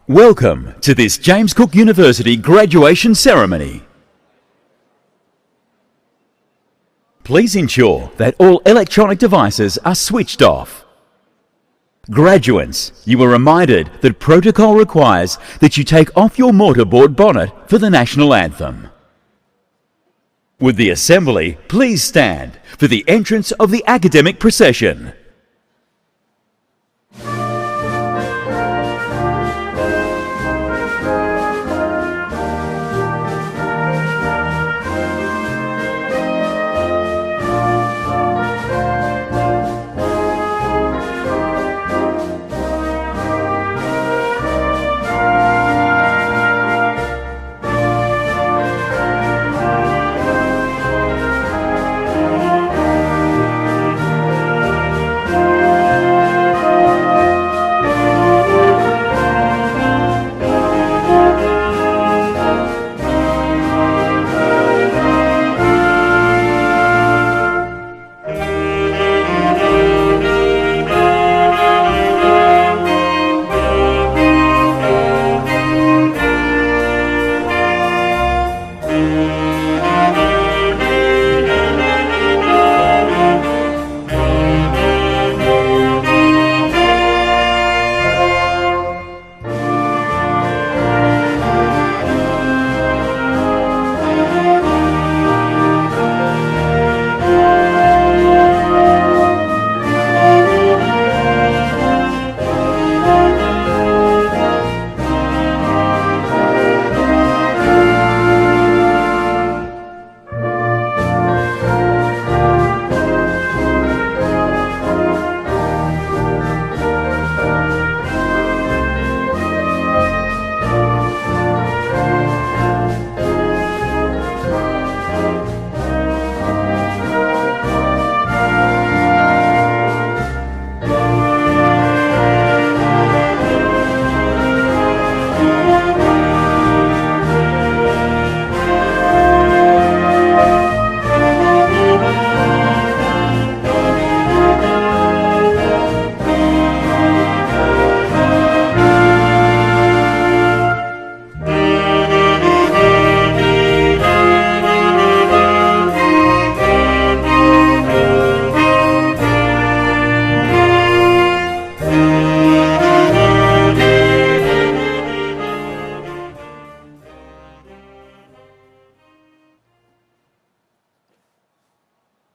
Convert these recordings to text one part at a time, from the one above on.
Welcome to this James Cook University graduation ceremony. Please ensure that all electronic devices are switched off. Graduates, you are reminded that protocol requires that you take off your mortarboard bonnet for the national anthem. Would the assembly please stand for the entrance of the academic procession?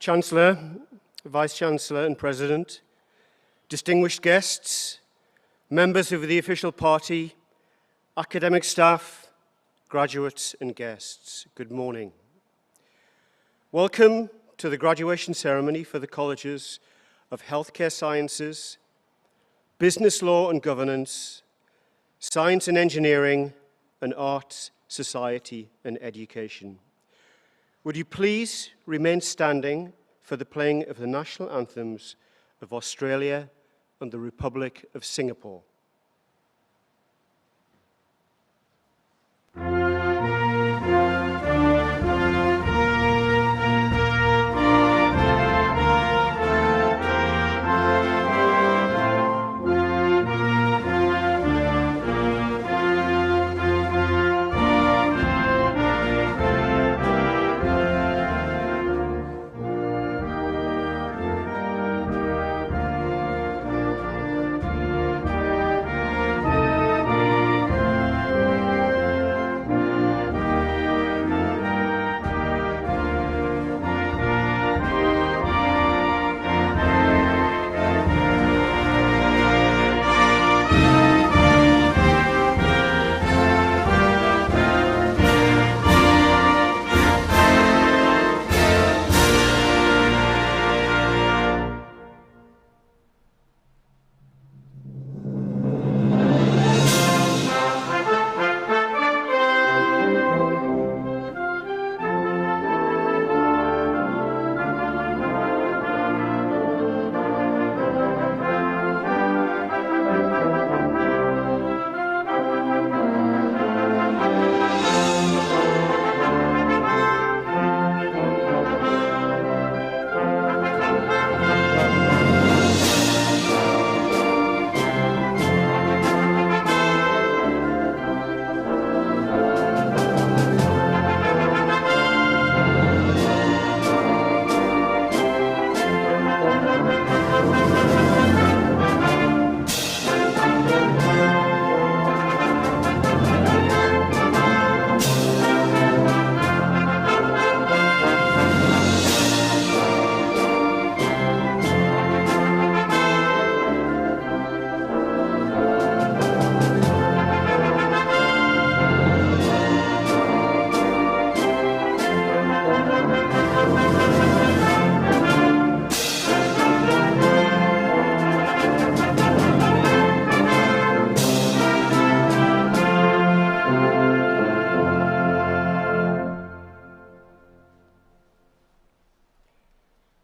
Chancellor, Vice-Chancellor and President, distinguished guests, members of the official party, academic staff, graduates and guests, good morning. Welcome to the graduation ceremony for the colleges of Healthcare Sciences, Business Law and Governance, Science and Engineering, and Arts, Society and Education. Would you please remain standing for the playing of the national anthems of Australia and the Republic of Singapore?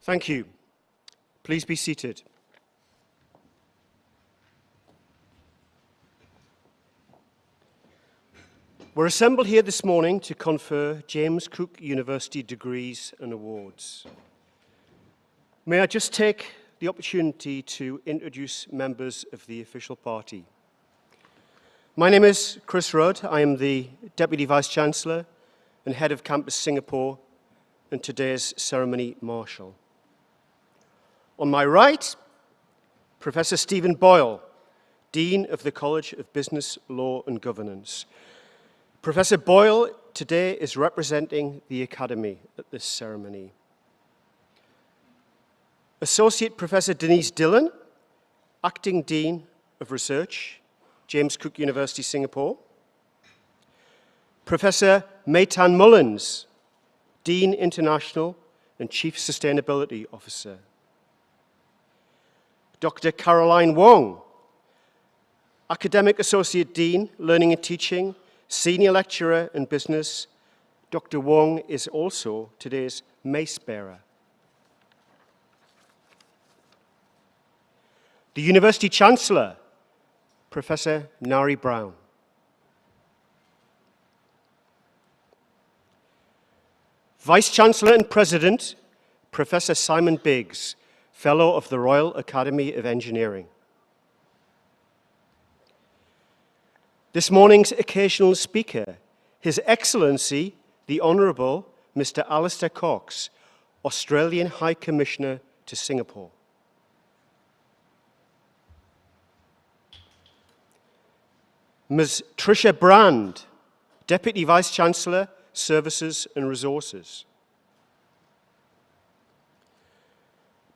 Thank you. Please be seated. We're assembled here this morning to confer James Cook University degrees and awards. May I just take the opportunity to introduce members of the official party. My name is Chris Rudd. I am the Deputy Vice-Chancellor and Head of Campus Singapore and today's Ceremony Marshal. On my right, Professor Stephen Boyle, Dean of the College of Business, Law and Governance. Professor Boyle today is representing the Academy at this ceremony. Associate Professor Denise Dillon, Acting Dean of Research, James Cook University, Singapore. Professor Maytan Mullins, Dean International and Chief Sustainability Officer. Dr. Caroline Wong, Academic Associate Dean, Learning and Teaching, Senior Lecturer in Business. Dr. Wong is also today's mace bearer. The University Chancellor, Professor Nari Brown. Vice-Chancellor and President, Professor Simon Biggs, Fellow of the Royal Academy of Engineering. This morning's occasional speaker, His Excellency, the Honourable Mr. Alistair Cox, Australian High Commissioner to Singapore. Ms. Tricia Brand, Deputy Vice-Chancellor, Services and Resources.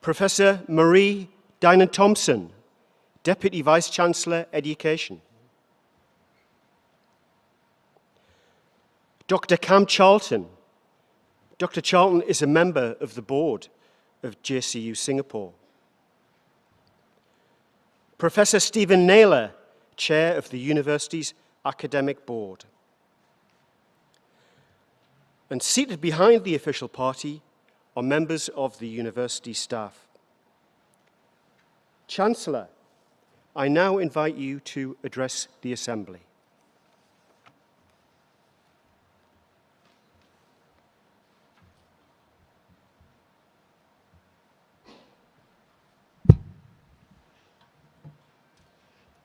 Professor Marie Dinan-Thompson, Deputy Vice-Chancellor, Education. Dr. Cam Charlton. Dr. Charlton is a member of the board of JCU Singapore. Professor Stephen Naylor, Chair of the University's Academic Board. And seated behind the official party are members of the university staff. Chancellor, I now invite you to address the Assembly.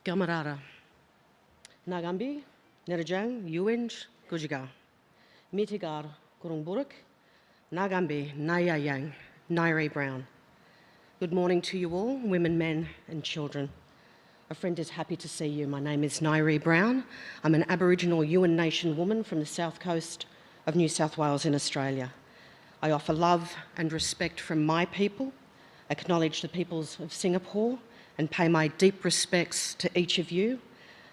Gamarara. Nagambi, Nerjang, Yuwenj, Gujiga. Mitigar, Gurungburuk, Nagambi, Nayayang, Nairi Brown. Good morning to you all, women, men, and children. A friend is happy to see you. My name is Nairi Brown. I'm an Aboriginal Yuin Nation woman from the south coast of New South Wales in Australia. I offer love and respect from my people, acknowledge the peoples of Singapore, and pay my deep respects to each of you,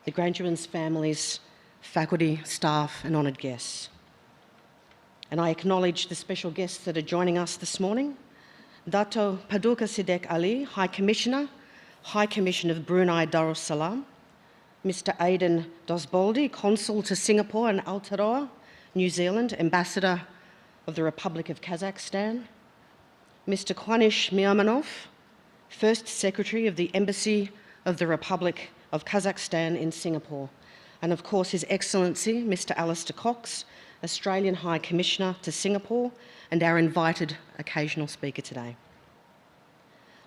the graduates' families, faculty, staff, and honoured guests. And I acknowledge the special guests that are joining us this morning. Dato Paduka Sidek Ali, High Commissioner of Brunei Darussalam, Mr. Aidan Dosboldi, Consul to Singapore and Aotearoa, New Zealand, Ambassador of the Republic of Kazakhstan, Mr. Kwanish Miamanov, First Secretary of the Embassy of the Republic of Kazakhstan in Singapore, and of course His Excellency Mr. Alistair Cox, Australian High Commissioner to Singapore and our invited occasional speaker today.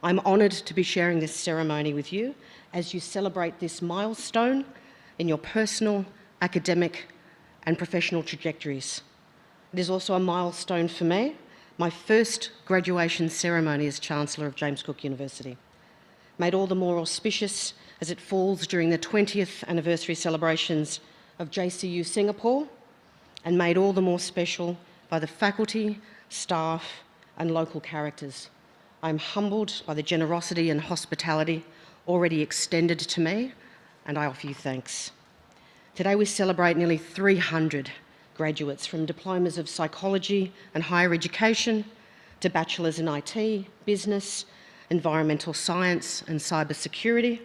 I'm honoured to be sharing this ceremony with you as you celebrate this milestone in your personal, academic and professional trajectories. It is also a milestone for me, my first graduation ceremony as Chancellor of James Cook University, made all the more auspicious as it falls during the 20th anniversary celebrations of JCU Singapore, and made all the more special by the faculty, staff and local characters. I'm humbled by the generosity and hospitality already extended to me, and I offer you thanks. Today we celebrate nearly 300 graduates from diplomas of psychology and higher education to bachelors in IT, business, environmental science and cybersecurity,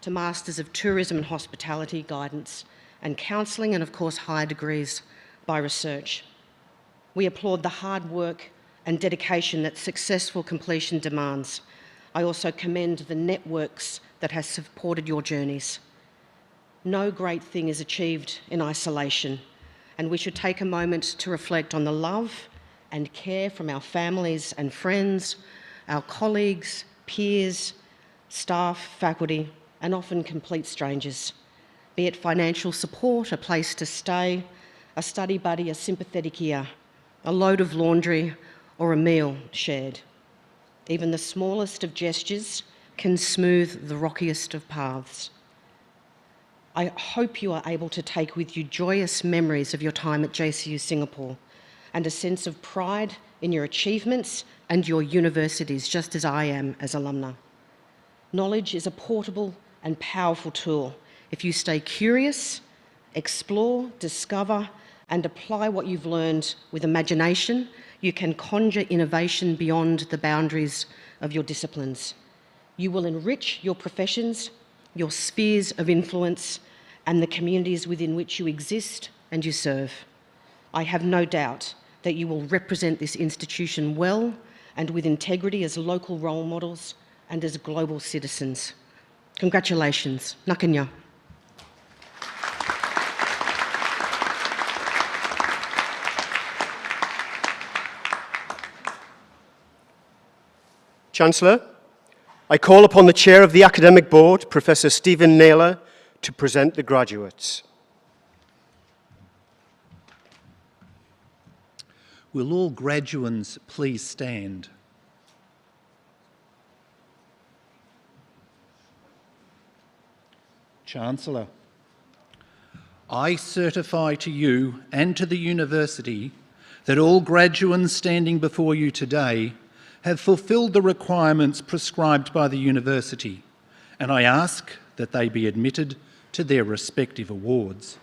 to masters of tourism and hospitality, guidance and counselling, and of course higher degrees by research. We applaud the hard work and dedication that successful completion demands. I also commend the networks that have supported your journeys. No great thing is achieved in isolation, and we should take a moment to reflect on the love and care from our families and friends, our colleagues, peers, staff, faculty, and often complete strangers. Be it financial support, a place to stay, a study buddy, a sympathetic ear, a load of laundry, or a meal shared. Even the smallest of gestures can smooth the rockiest of paths. I hope you are able to take with you joyous memories of your time at JCU Singapore and a sense of pride in your achievements and your universities, just as I am as alumna. Knowledge is a portable and powerful tool. If you stay curious, explore, discover, and apply what you've learned with imagination, you can conjure innovation beyond the boundaries of your disciplines. You will enrich your professions, your spheres of influence, and the communities within which you exist and you serve. I have no doubt that you will represent this institution well and with integrity as local role models and as global citizens. Congratulations. Nakanya. Chancellor, I call upon the Chair of the Academic Board, Professor Stephen Naylor, to present the graduates. Will all graduands please stand? Chancellor, I certify to you and to the University that all graduands standing before you today have fulfilled the requirements prescribed by the University, and I ask that they be admitted to their respective awards.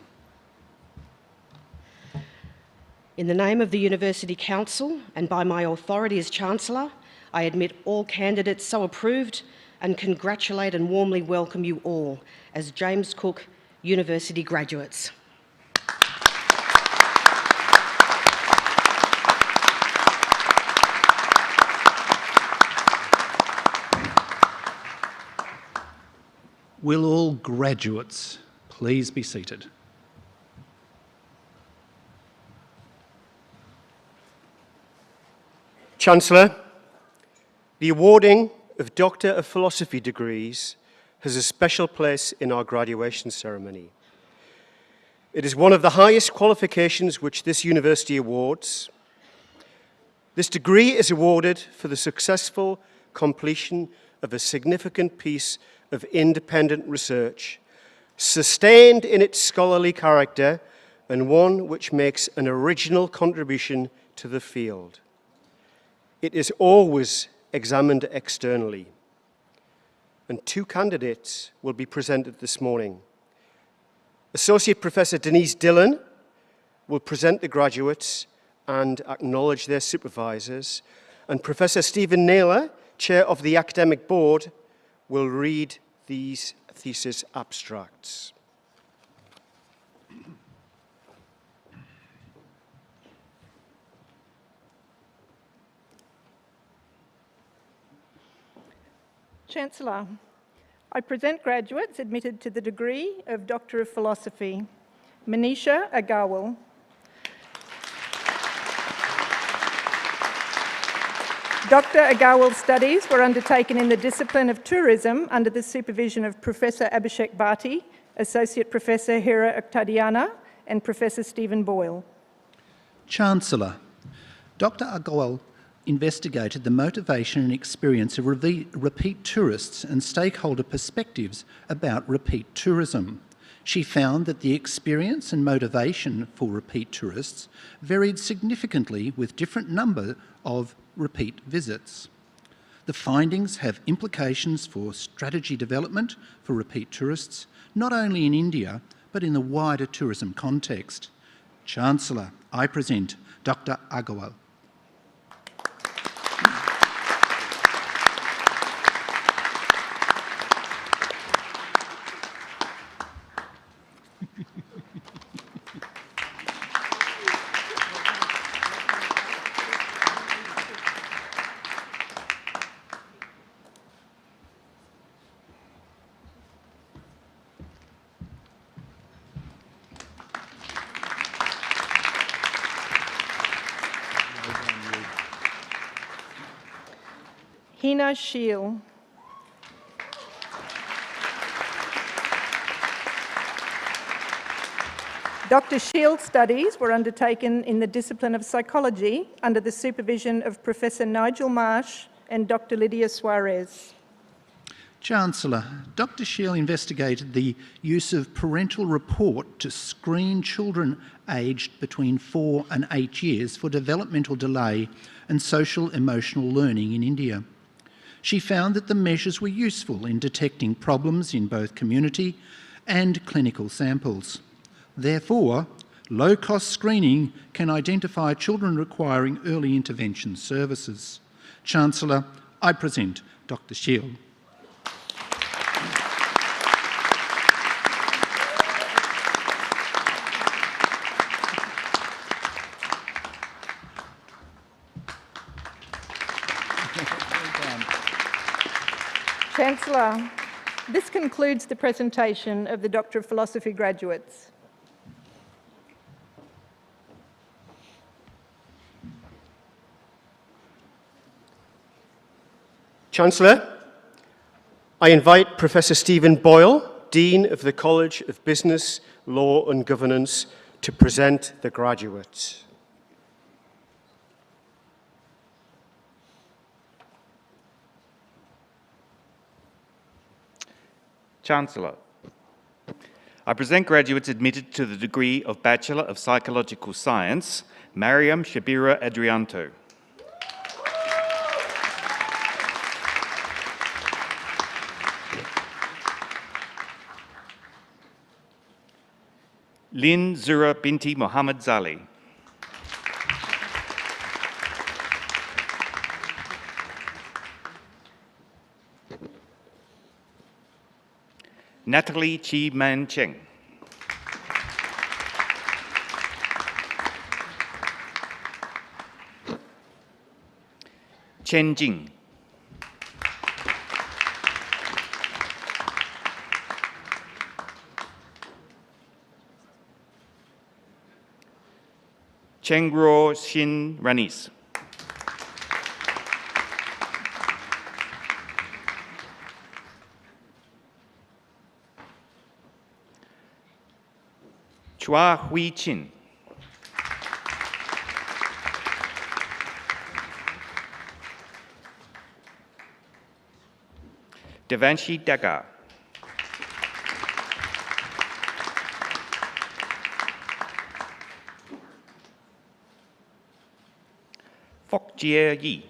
In the name of the University Council and by my authority as Chancellor, I admit all candidates so approved and congratulate and warmly welcome you all as James Cook University graduates. Will all graduates please be seated? Chancellor, the awarding of Doctor of Philosophy degrees has a special place in our graduation ceremony. It is one of the highest qualifications which this university awards. This degree is awarded for the successful completion of a significant piece of independent research, sustained in its scholarly character and one which makes an original contribution to the field. It is always examined externally, and two candidates will be presented this morning. Associate Professor Denise Dillon will present the graduates and acknowledge their supervisors, and Professor Stephen Naylor, Chair of the Academic Board, will read these thesis abstracts. Chancellor, I present graduates admitted to the degree of Doctor of Philosophy. Manisha Agarwal. Dr. Agarwal's studies were undertaken in the discipline of tourism under the supervision of Professor Abhishek Bhati, Associate Professor Hira Uktadiana, and Professor Stephen Boyle. Chancellor, Dr. Agarwal investigated the motivation and experience of repeat tourists and stakeholder perspectives about repeat tourism. She found that the experience and motivation for repeat tourists varied significantly with different number of repeat visits. The findings have implications for strategy development for repeat tourists, not only in India, but in the wider tourism context. Chancellor, I present Dr. Agarwal. Hina Sheel. Dr. Shield's studies were undertaken in the discipline of psychology under the supervision of Professor Nigel Marsh and Dr. Lydia Suarez. Chancellor, Dr. Shield investigated the use of parental report to screen children aged between 4 and 8 years for developmental delay and social emotional learning in India. She found that the measures were useful in detecting problems in both community and clinical samples. Therefore, low-cost screening can identify children requiring early intervention services. Chancellor, I present Dr. Shield. Chancellor, this concludes the presentation of the Doctor of Philosophy graduates. Chancellor, I invite Professor Stephen Boyle, Dean of the College of Business, Law and Governance, to present the graduates. Chancellor, I present graduates admitted to the degree of Bachelor of Psychological Science, Mariam Shabira Adrianto. Lin Zura binti Muhammad Zali. Natalie Chi Man Cheng. Chen Jing. Cheng Ruo Shin Ranis. Chua Hui Chin. Devanshi Daga. Fok Jie Yi.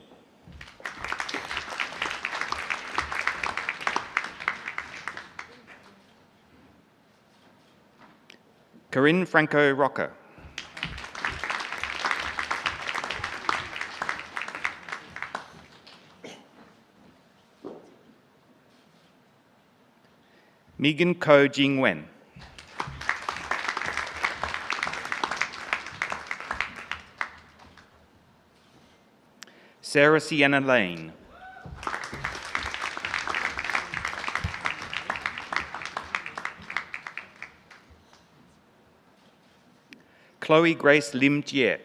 Corinne Franco Roca. Megan Ko Jing Wen. Sarah Sienna Lane. Chloe Grace Lim Jie.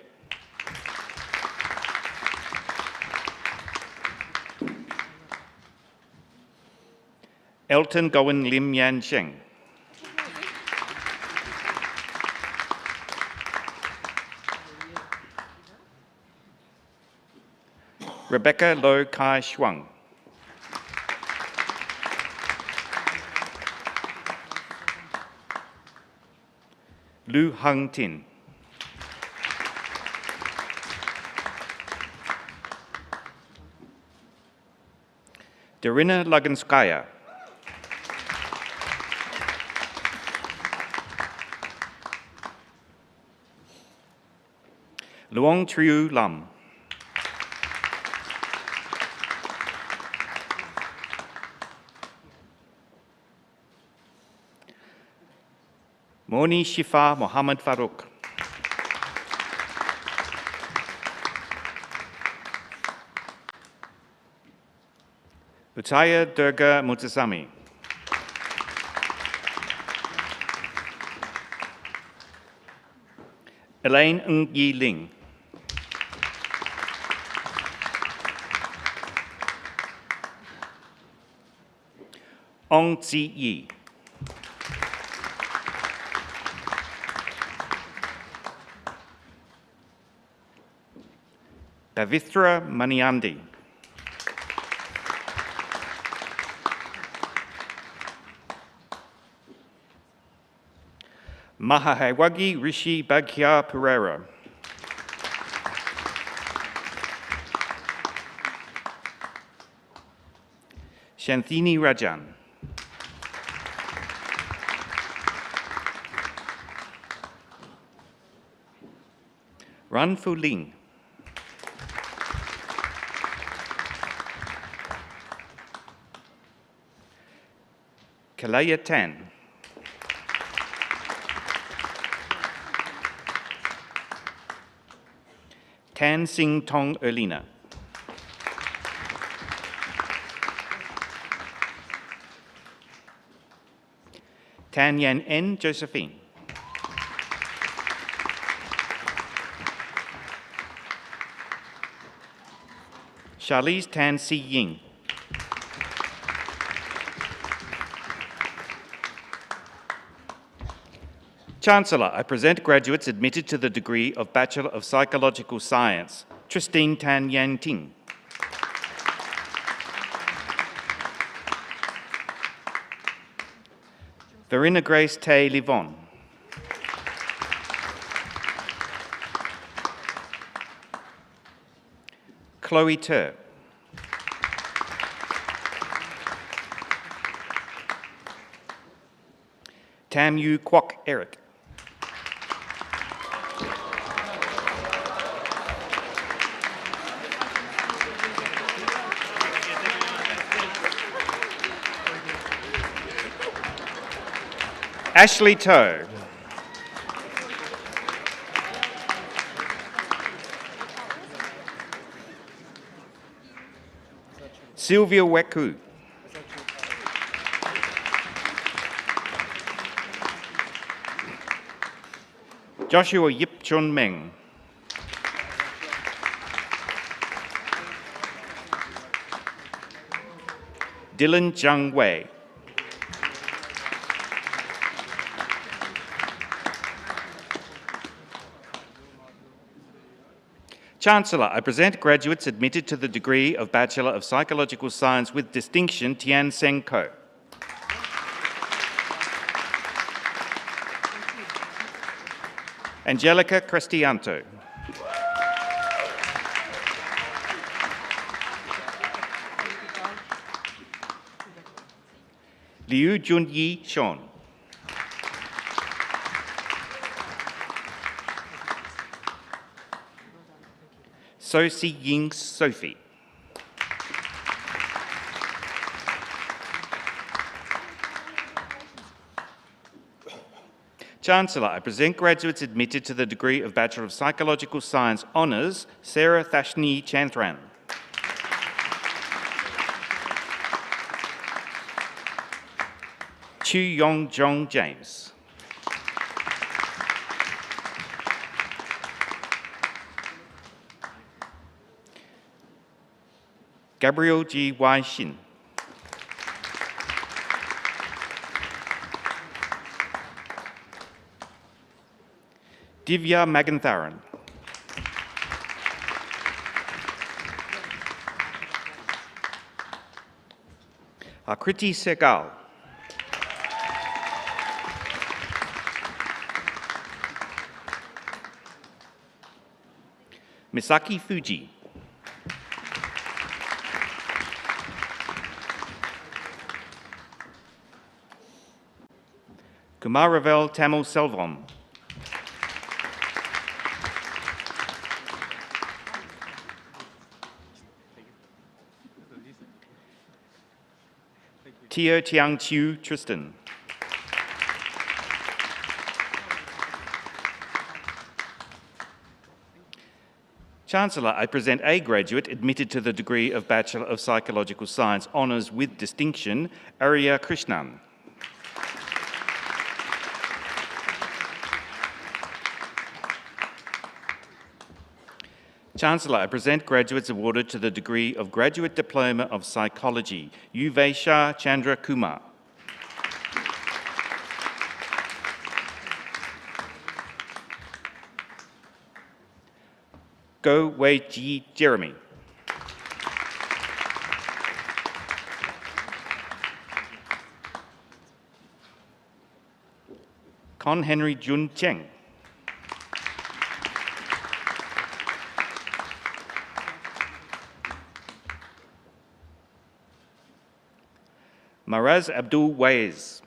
Elton Gowen Lim Yan Sheng. Rebecca Lo Kai Shuang. Lu Hung Tin. Darina Laganskaya. Luong Triu Lam. Moni Shifa Muhammad Farouk. Utaya Durga Mutasami. Elaine Ng Yi Ling. Ong Zi Yi. Pavithra Maniandi. Mahahaiwagi Rishi Bhagia Pereira. Shanthini Rajan. Ran Fu Ling. Kalaya Tan. Tan Sing Tong Erlina. Tan Yan N. Josephine. Charlize Tan Si Ying. Chancellor, I present graduates admitted to the degree of Bachelor of Psychological Science, Tristine Tan Yan Ting. Verena Grace Tay Livon. Chloe Ter. Tam Yu Kwok Eric. Ashley Toe. Sylvia Weku. Joshua Yip Chun Meng. Dylan Zhang Wei. Chancellor, I present graduates admitted to the degree of Bachelor of Psychological Science with distinction, Tian Seng Ko. Angelica Cristianto. Liu Junyi Sean. So Si Ying Sophie. Chancellor, I present graduates admitted to the degree of Bachelor of Psychological Science Honours, Sarah Thashni Chanthran. Chu Yong Jong James. Gabriel G. Y. Shin. Divya Magantharan. Akriti Segal. Misaki Fuji. Kumaravel Tamil Selvam. Tio Tiang Chiu Tristan. Chancellor, I present a graduate admitted to the degree of Bachelor of Psychological Science Honours with distinction, Arya Krishnan. Chancellor, I present graduates awarded to the degree of Graduate Diploma of Psychology, Uvesha Chandra Kumar. Go Wei Ji Jeremy. Con Henry Jun Cheng. Maraz Abdul Waiz.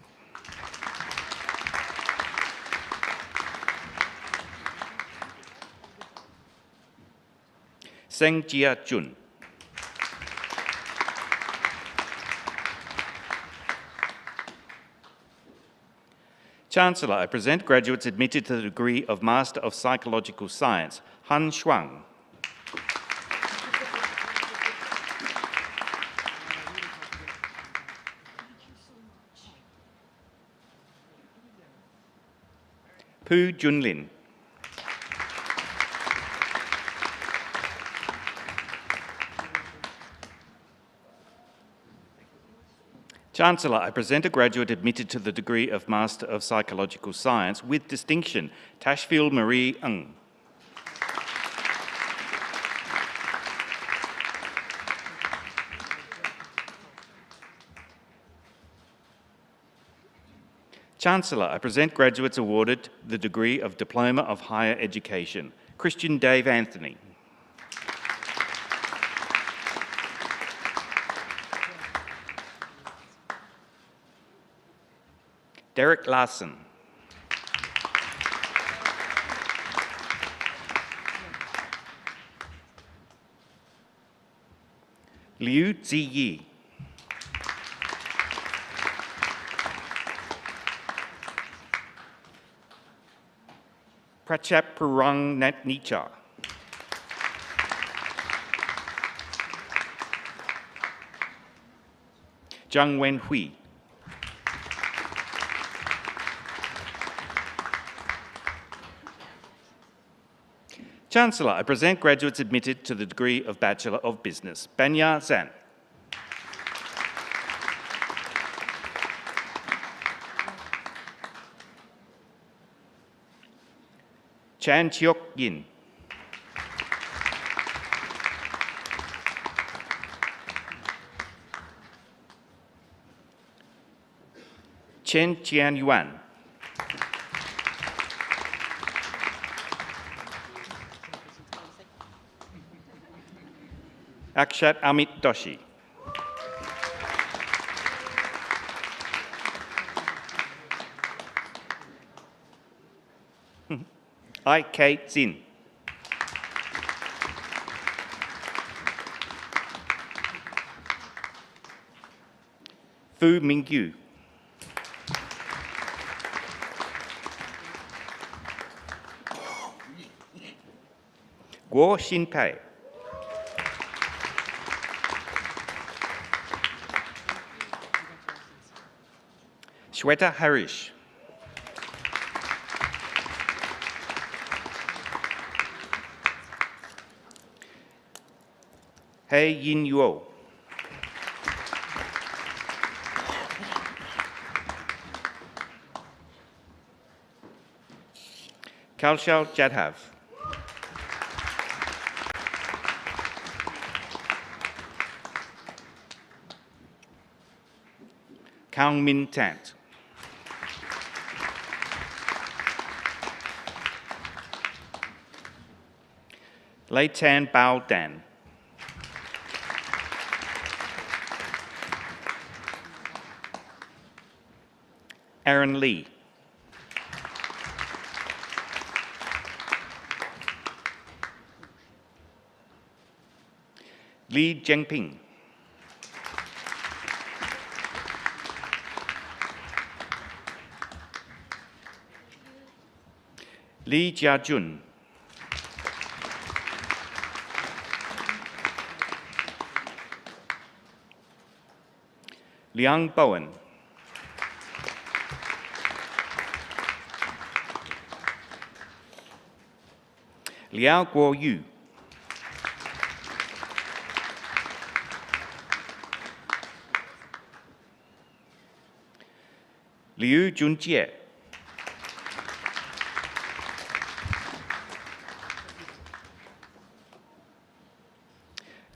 Seng Jia Jun. Chancellor, I present graduates admitted to the degree of Master of Psychological Science, Han Shuang. Pu Junlin. Chancellor, I present a graduate admitted to the degree of Master of Psychological Science with distinction, Tashfield Marie Ng. Chancellor, I present graduates awarded the degree of Diploma of Higher Education, Christian Dave Anthony. Derek Larson. Liu Ziyi. Prachap Purang Natnicha. Zhang Wenhui. Chancellor, I present graduates admitted to the degree of Bachelor of Business, Banya Zan. Chan Chiok Yin. Chen Chian Yuan. Akshat Amit Doshi. I. K. Zin. Fu Mingyu. Guo Xinpei. Shweta Harish. Hei Yin Yuo. Kaushal Jadhav. Kang Min Tant. Lei Tan Bao Dan. Aaron Lee. Li Zhengping. Li Jiajun. Liang Bowen. Liao Guo Yu. Liu Junjie.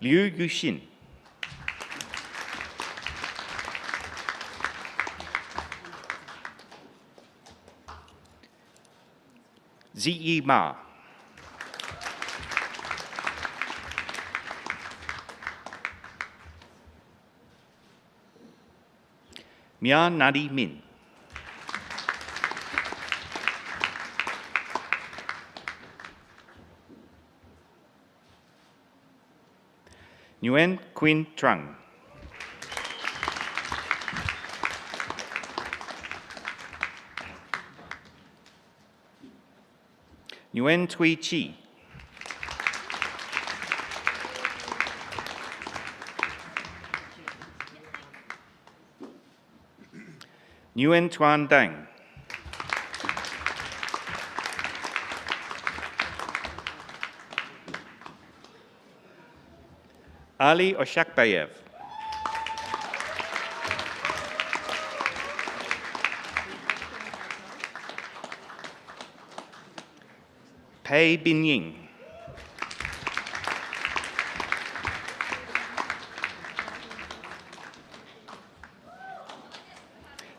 Liu Yuxin. Ziyi Ma. Mia Nadi Min. Nguyen Quynh Trung. Nguyen Thuy Chi. Nguyen Tuan Dang. Ali Oshakbayev. Pei Binying.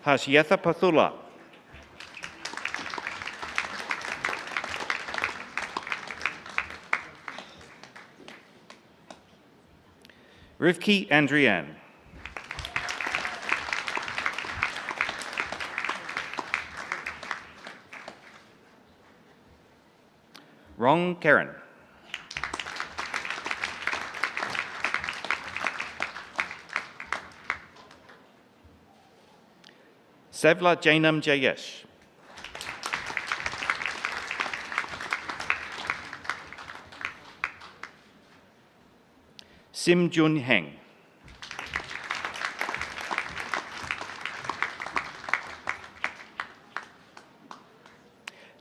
Hashyatha Pathula. Rivki Andrian. Rong Karen. Sevla Jainam Jayesh. Sim Jun Heng.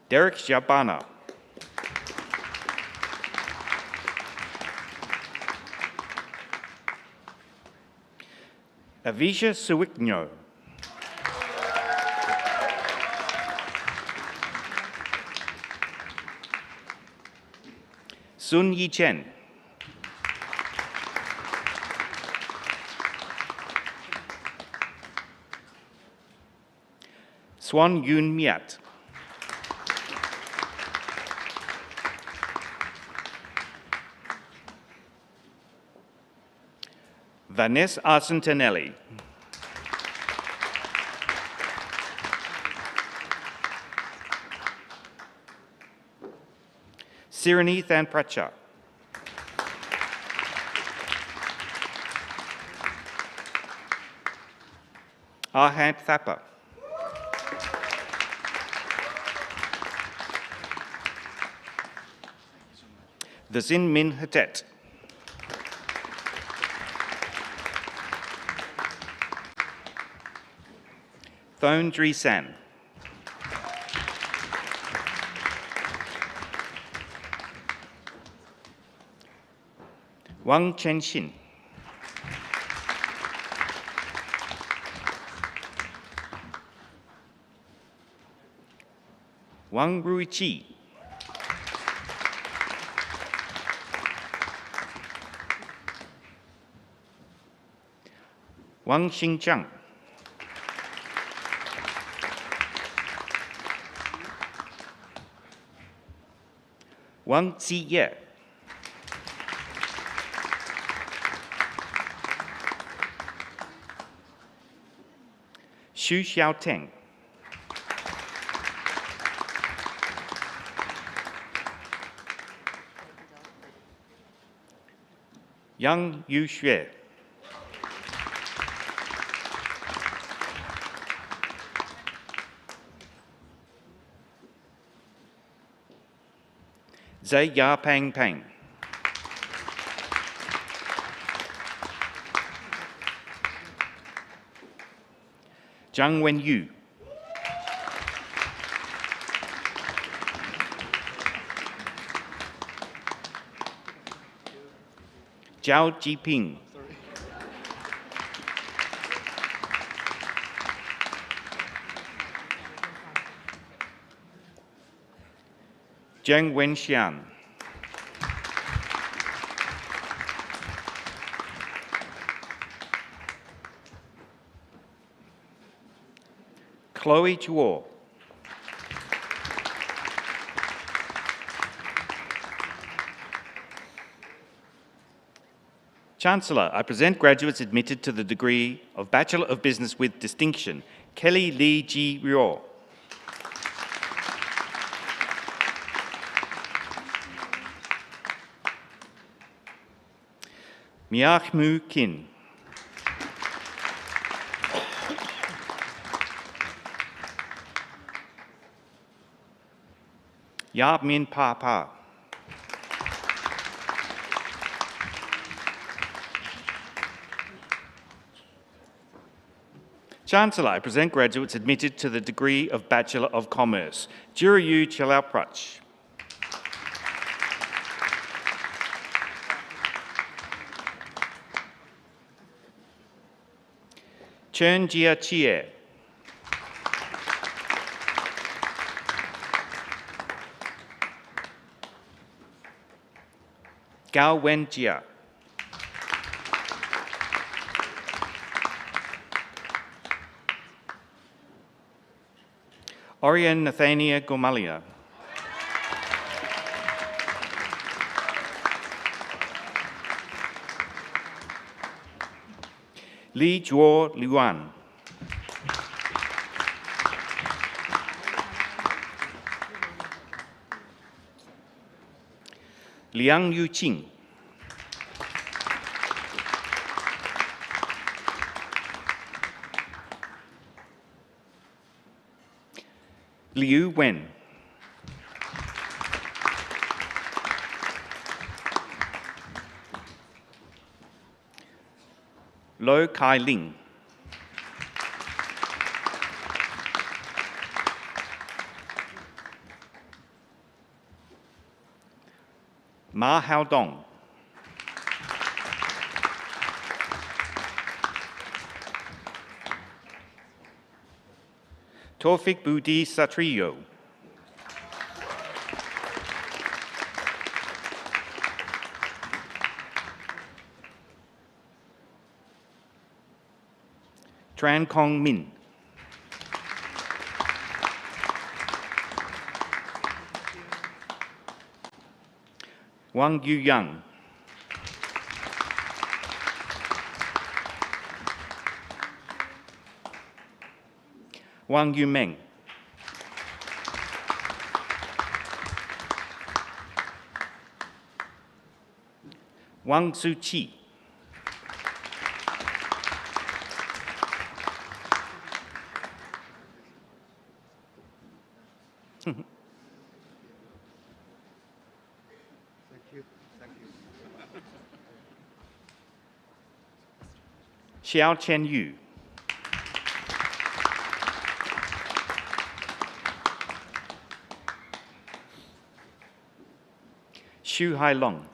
Derek Jabana. Avisha Suwiknyo. Sun Yi Chen. Swan Yun Miat. Vanessa Arsentinelli. Sirani Thanpracha. Arhant Thapa. The Zin Min Hatet. Thone Dri San. Wang Chen Xin. Wang Rui Chi. Wang Xingzhang. Wang Ziye. Xu Xiaoteng. Yang Yuxue. Zai Ya Pang Pang. Zhang Wenyu. Zhao Jiping. Zheng Wenxian. Chloe Chuo. Chancellor, I present graduates admitted to the degree of Bachelor of Business with Distinction, Kelly Lee Ji Ryo. Miak Mu Kin. Yap Min Pa Pa. Chancellor, I present graduates admitted to the degree of Bachelor of Commerce, Jirayu Chalauprach. Chen Jia Chie. Gao Wen Jia. Orion Nathania Gomalia. Li Zhuo Luan. Liang Yuqing. Liu Wen. Lo Kai Ling. Ma Haodong. Taufik Budi Satrio. Tran Kong Min. Wang Yu Yang. Wang Yu Meng. Wang Su Chi. Xiao Chen Yu. Xu Hai Long.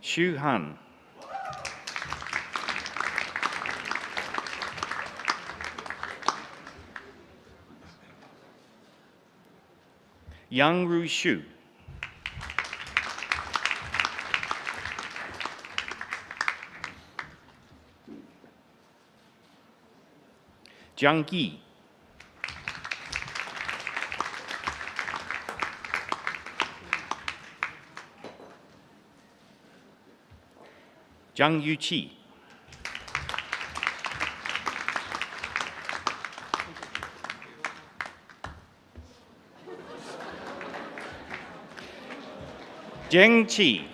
Xu Han. Yang Ru Shu. Jiang Yi. Zhang Yuqi. Zheng Qi.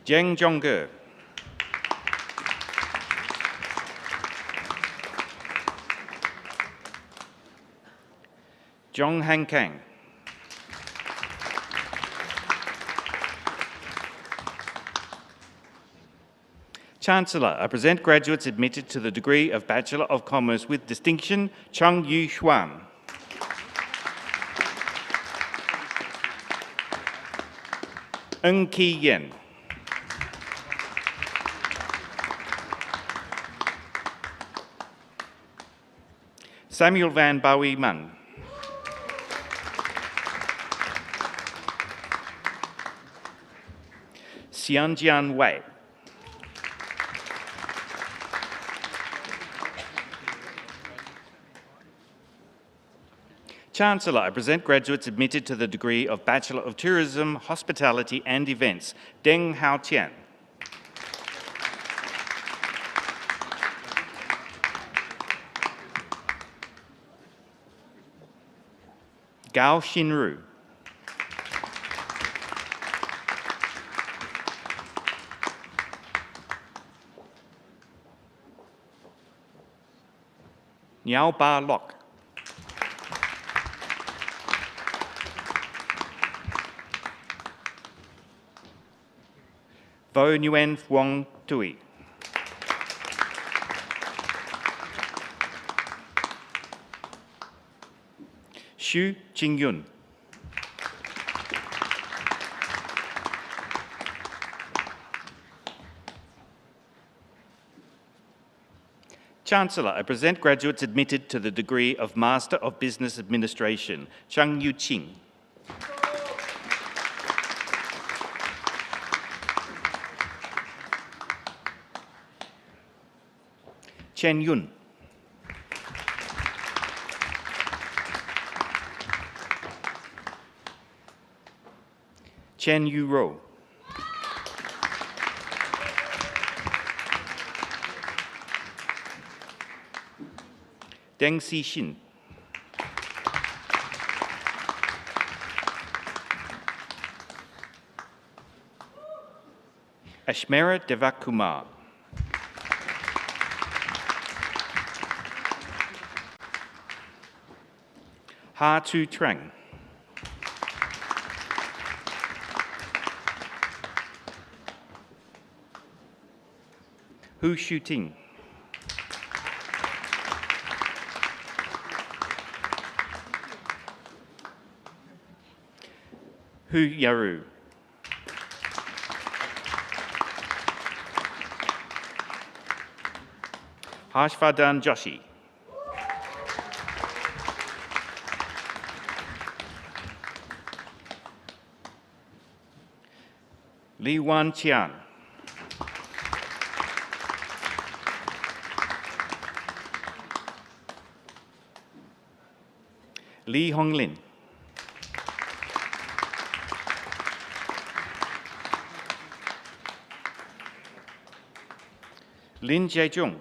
Zheng Zhongge. Zhong Han Kang. Chancellor, I present graduates admitted to the degree of Bachelor of Commerce with Distinction, Cheng Yu Xuan. Ng Ki Yen. Samuel Van Bowie Mung. Xianjian Wei. Chancellor, I present graduates admitted to the degree of Bachelor of Tourism, Hospitality and Events, Deng Hao Tian. Gao Xinru. Niao Ba Lok. Vo Nguyen Wong Tui. Xu Jingyun. Chancellor, I present graduates admitted to the degree of Master of Business Administration, Chang Yu Qing. Chen Yun. Chen Yu Ro. Deng Si Xin. Ashmera Devakumar. Ha Tu Trang. Hu Shuting. Hu Yaru. Harshvardhan Joshi. Li Wan Qian. Li Honglin. Lin Jiejung.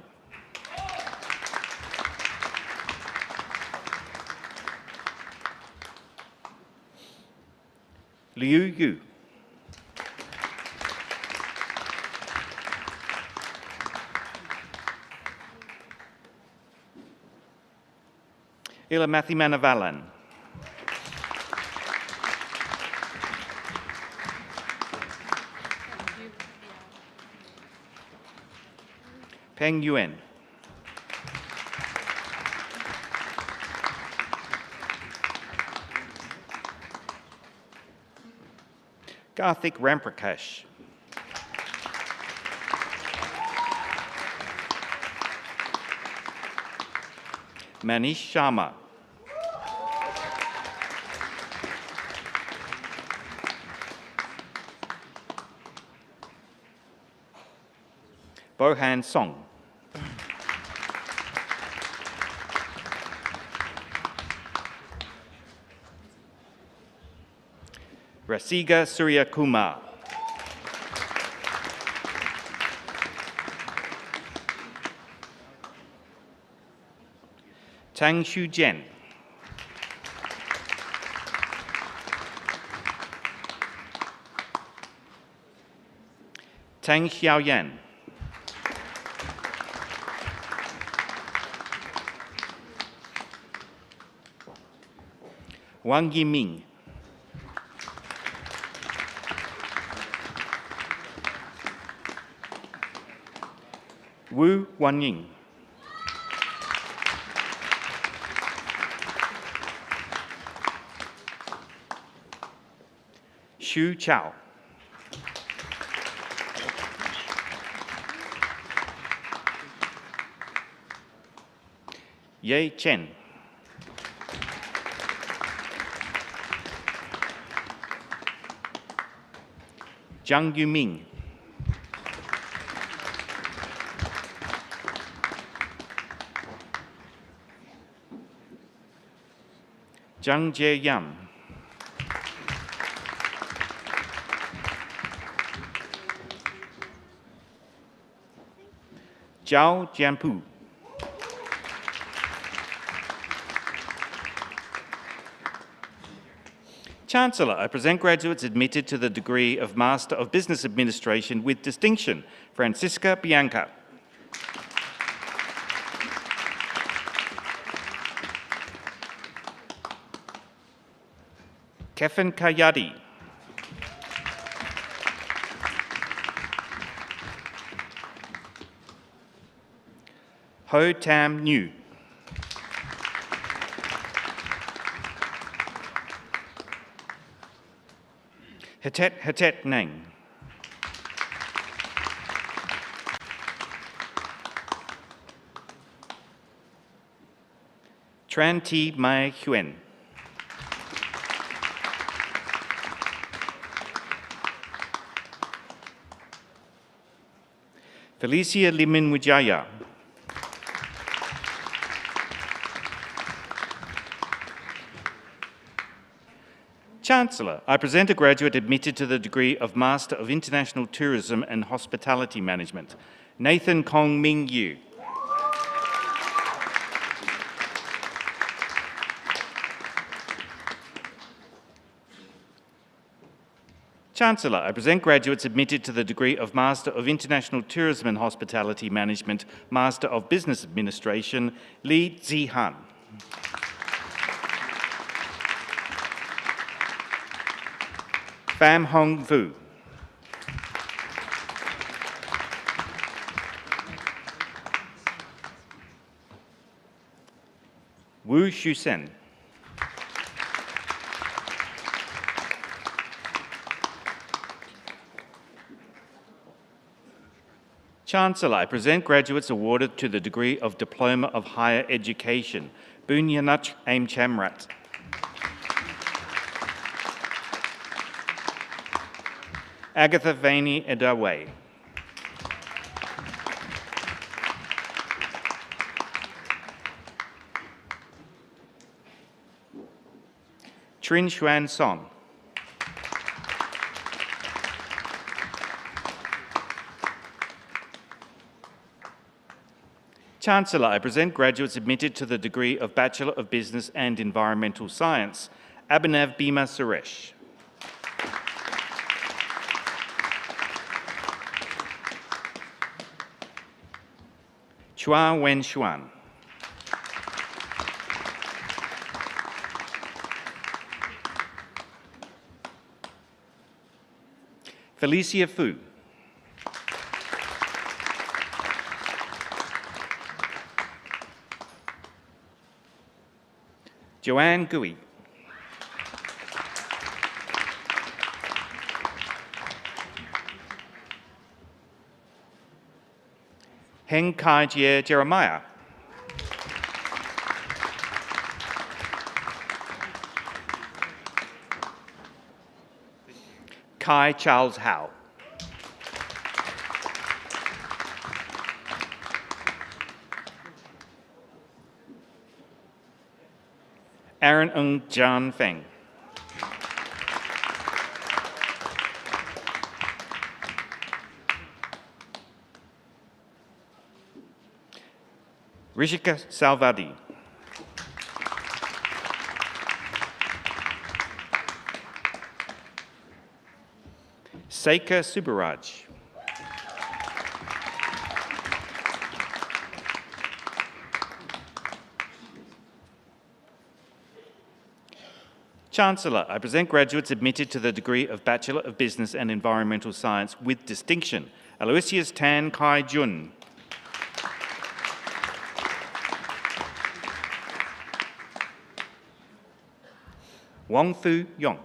Liu Yu. Ila Mathimanavallan. Peng Yuan. Karthik Ramprakash. Manish Sharma. Bohan Song. Rasiga Surya Kumar. Tang Shu Jen. Tang Xiaoyan. Wang Yiming. Wu Wanying. Xu Chao. Ye Chen. Zhang Yuming. Zhang Jieyan. Zhao Jianpu. Chancellor, I present graduates admitted to the degree of Master of Business Administration with distinction. Francisca Bianca. Kefin Kayadi. Ho Tam Nhu. Hetet Nang. Tran Thi Mai Huen. Felicia Limin Wijaya. Chancellor, I present a graduate admitted to the degree of Master of International Tourism and Hospitality Management, Nathan Kong Ming Yu. Chancellor, I present graduates admitted to the degree of Master of International Tourism and Hospitality Management, Master of Business Administration, Li Zihan. Pham Hong Vu. Wu Shusen. Chancellor, I present graduates awarded to the degree of Diploma of Higher Education, Bunyanach Aim Chamrat. Agatha Vaini Edaway. Trin Xuan Song. Chancellor, I present graduates admitted to the degree of Bachelor of Business and Environmental Science, Abhinav Bhima Suresh. Chua Wen Xuan. Felicia Fu. Joanne Gui. Heng Kai Jie Jeremiah. Kai Charles Howe. Aaron Ng Jan Feng. Rishika Salvadi. Seika Subaraj. Chancellor, I present graduates admitted to the degree of Bachelor of Business and Environmental Science with distinction, Aloysius Tan Kai Jun. Wong Fu Yong.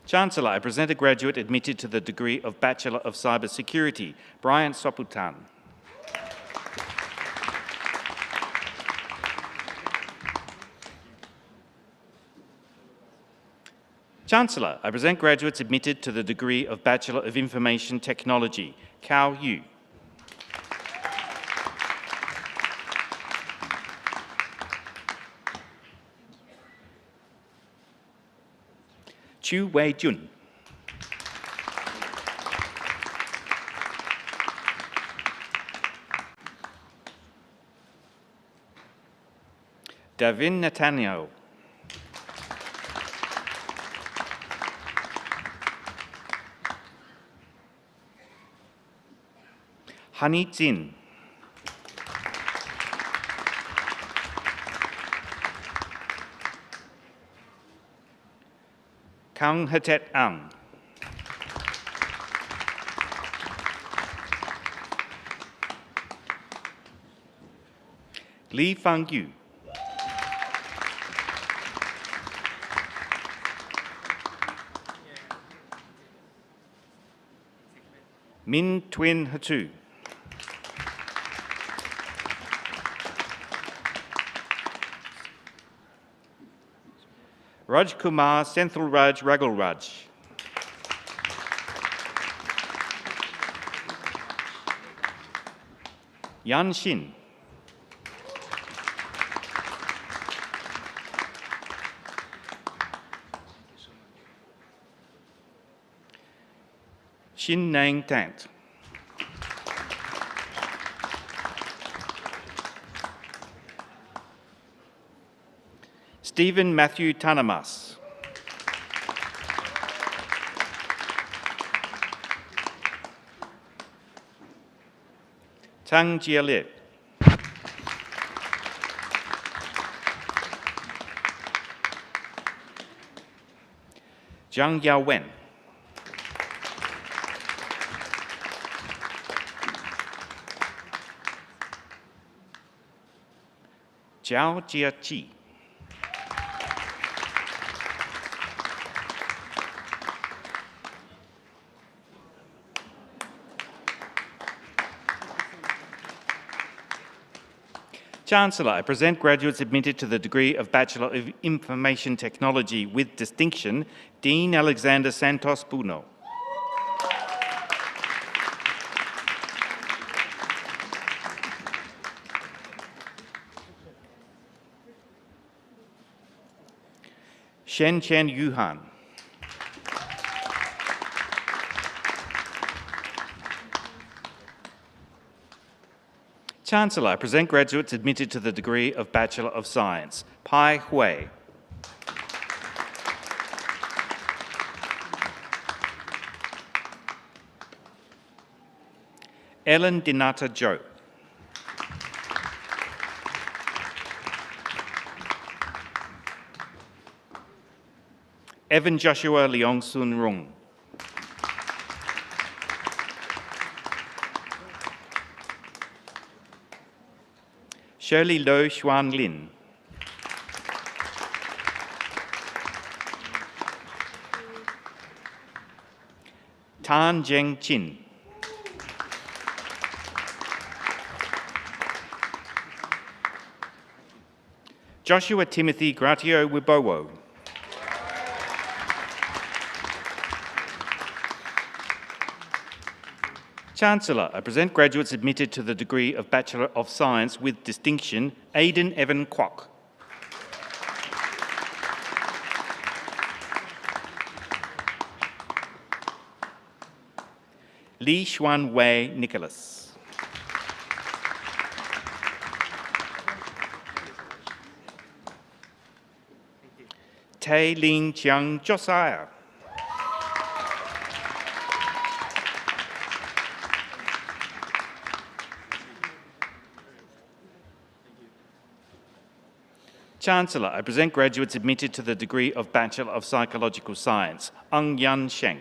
Chancellor, I present a graduate admitted to the degree of Bachelor of Cybersecurity, Brian Soputan. Chancellor, I present graduates admitted to the degree of Bachelor of Information Technology, Cao Yu. Chu Wei Jun. Davin Nathaniel. Hani Zin. Kang Hatet Ang. Li Fang Yu. Min Twin Hatu. Raj Kumar Senthil Raj Raghul Raj. Yan Shin. Shin Nang Tant. Stephen Matthew Tanamas. Tang Jia. Zhang Yao Wen. Zhao Jiaqi. Chancellor, I present graduates admitted to the degree of Bachelor of Information Technology with distinction, Dean Alexander Santos Buno. Shen Chen Yuhan. Chancellor, I present graduates admitted to the degree of Bachelor of Science, Pai Hui. Ellen Dinata Joe. Evan Joshua Leong Sun Rung. Shirley Lo Xuan Lin. Tan Zheng Chin. Joshua Timothy Gratio Wibowo. Chancellor, I present graduates admitted to the degree of Bachelor of Science with distinction, Aidan Evan Kwok. Li Xuan Wei Nicholas. Tay Ling Chiang Josiah. Chancellor, I present graduates admitted to the degree of Bachelor of Psychological Science, Ang Yan Sheng.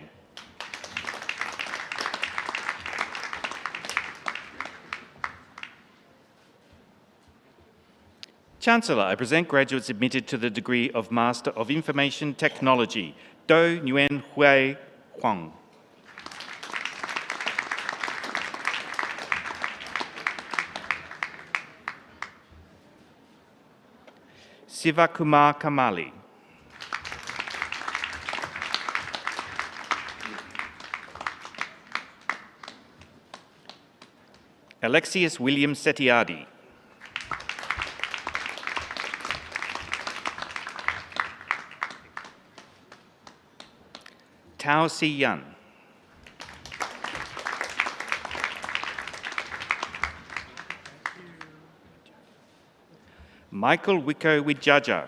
Chancellor, I present graduates admitted to the degree of Master of Information Technology, Do Nguyen Hui Huang. Sivakumar Kamali. Alexius William Setiadi. Tao Si Yan. Michael Wiko Wijaja.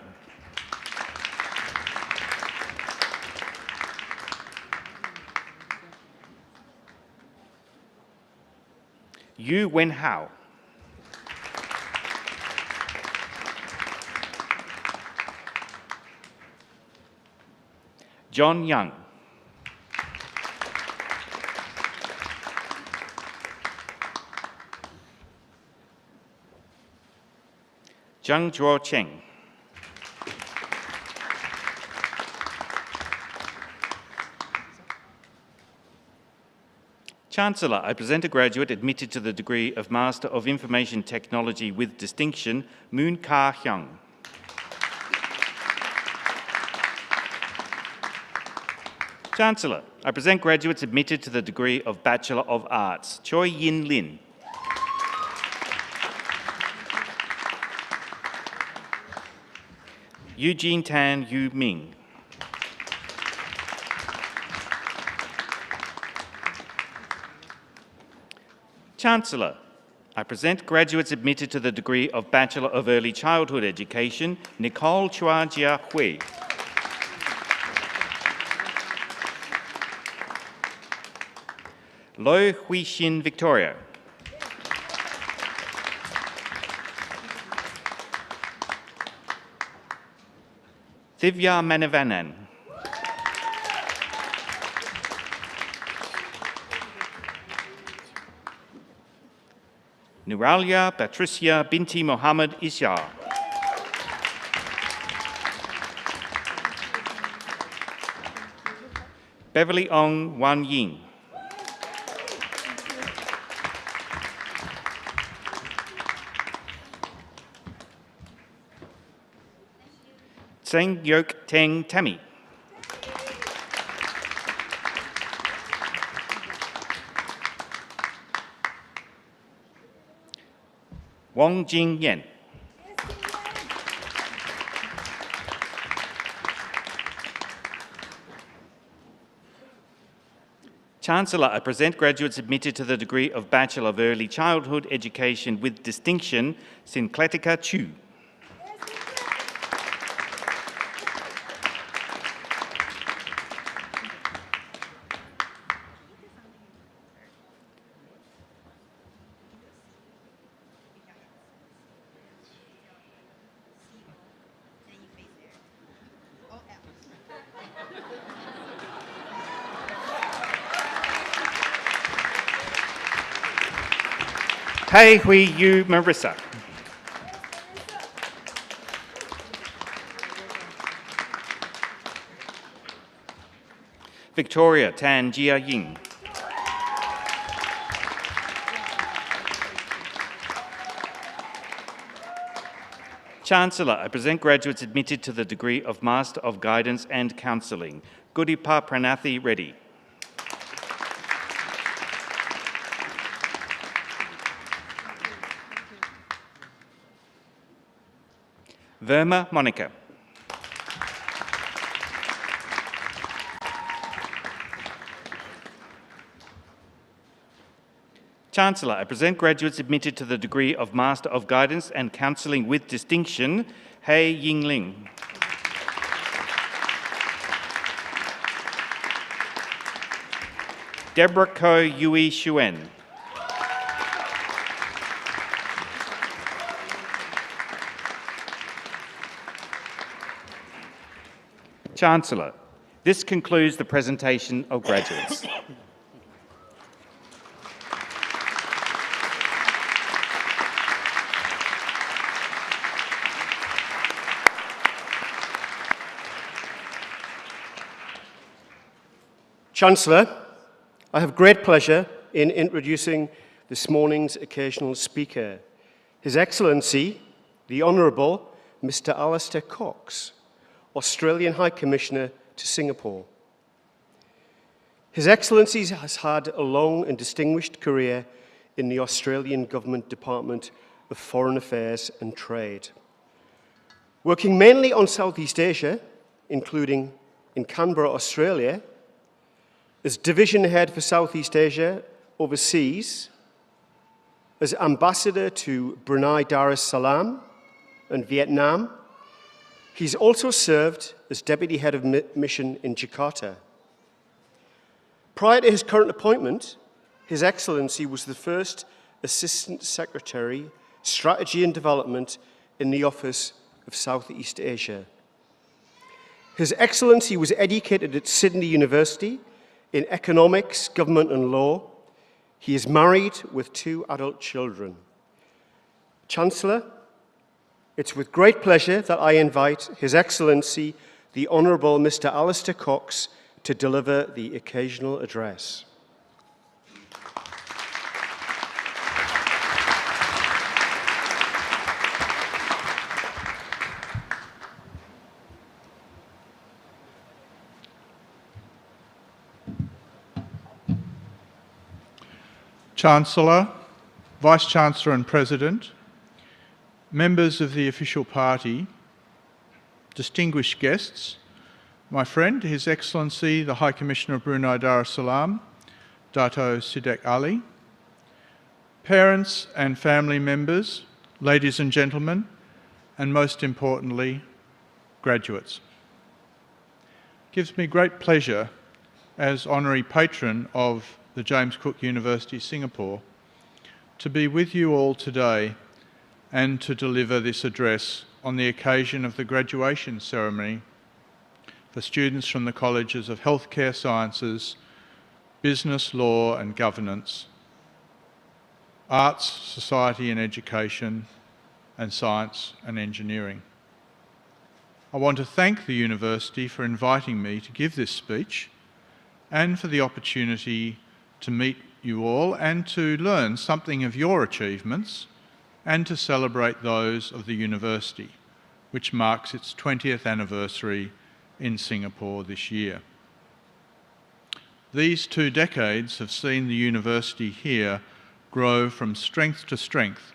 Yu Wen Hao. John Young. Zhang Zhuo Cheng. Chancellor, I present a graduate admitted to the degree of Master of Information Technology with Distinction, Moon Ka Hyung. Chancellor, I present graduates admitted to the degree of Bachelor of Arts, Choi Yin Lin. Eugene Tan Yu Ming. Chancellor, I present graduates admitted to the degree of Bachelor of Early Childhood Education, Nicole Chua Jia Hui. Lo Hui Xin Victoria. Divya Manivanan. Nuralia Patricia binti Mohammed Isya. Beverly Ong Wan Ying. Tseng Yok Teng Tammy. Wong Jing Yen. Chancellor, I present graduates admitted to the degree of Bachelor of Early Childhood Education with Distinction, Sinclatica Chu. Pei Hui Yu Marissa. Victoria Tan Jia Ying. Chancellor, I present graduates admitted to the degree of Master of Guidance and Counselling, Goodipa Pranathi Reddy. Verma Monica. Chancellor, I present graduates admitted to the degree of Master of Guidance and Counselling with Distinction, Hei Yingling. Deborah Ko Yui Xuen. Chancellor, this concludes the presentation of graduates. Chancellor, I have great pleasure in introducing this morning's occasional speaker, His Excellency, the Honourable Mr. Alistair Cox, Australian High Commissioner to Singapore. His Excellency has had a long and distinguished career in the Australian Government Department of Foreign Affairs and Trade. Working mainly on Southeast Asia, including in Canberra, Australia, as Division Head for Southeast Asia overseas, as Ambassador to Brunei Darussalam and Vietnam. He's also served as Deputy Head of Mission in Jakarta. Prior to his current appointment, His Excellency was the first Assistant Secretary, Strategy and Development in the Office of Southeast Asia. His Excellency was educated at Sydney University in economics, government and law. He is married with 2 adult children. Chancellor, it's with great pleasure that I invite His Excellency, the Honourable Mr. Alistair Cox, to deliver the occasional address. Chancellor, Vice-Chancellor and President, members of the official party, distinguished guests, my friend, His Excellency the High Commissioner of Brunei Darussalam, Dato Sidek Ali, parents and family members, ladies and gentlemen, and most importantly, graduates. It gives me great pleasure as Honorary Patron of the James Cook University, Singapore, to be with you all today and to deliver this address on the occasion of the graduation ceremony for students from the Colleges of Healthcare Sciences, Business, Law and Governance, Arts, Society and Education, and Science and Engineering. I want to thank the University for inviting me to give this speech and for the opportunity to meet you all and to learn something of your achievements and to celebrate those of the University, which marks its 20th anniversary in Singapore this year. These 2 decades have seen the University here grow from strength to strength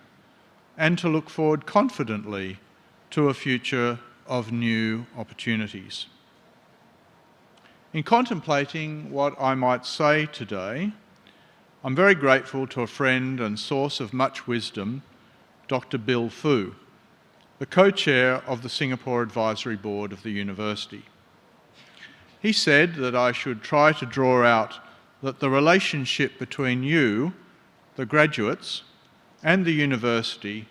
and to look forward confidently to a future of new opportunities. In contemplating what I might say today, I'm very grateful to a friend and source of much wisdom, Dr. Bill Fu, the co-chair of the Singapore Advisory Board of the University. He said that I should try to draw out that the relationship between you, the graduates, and the university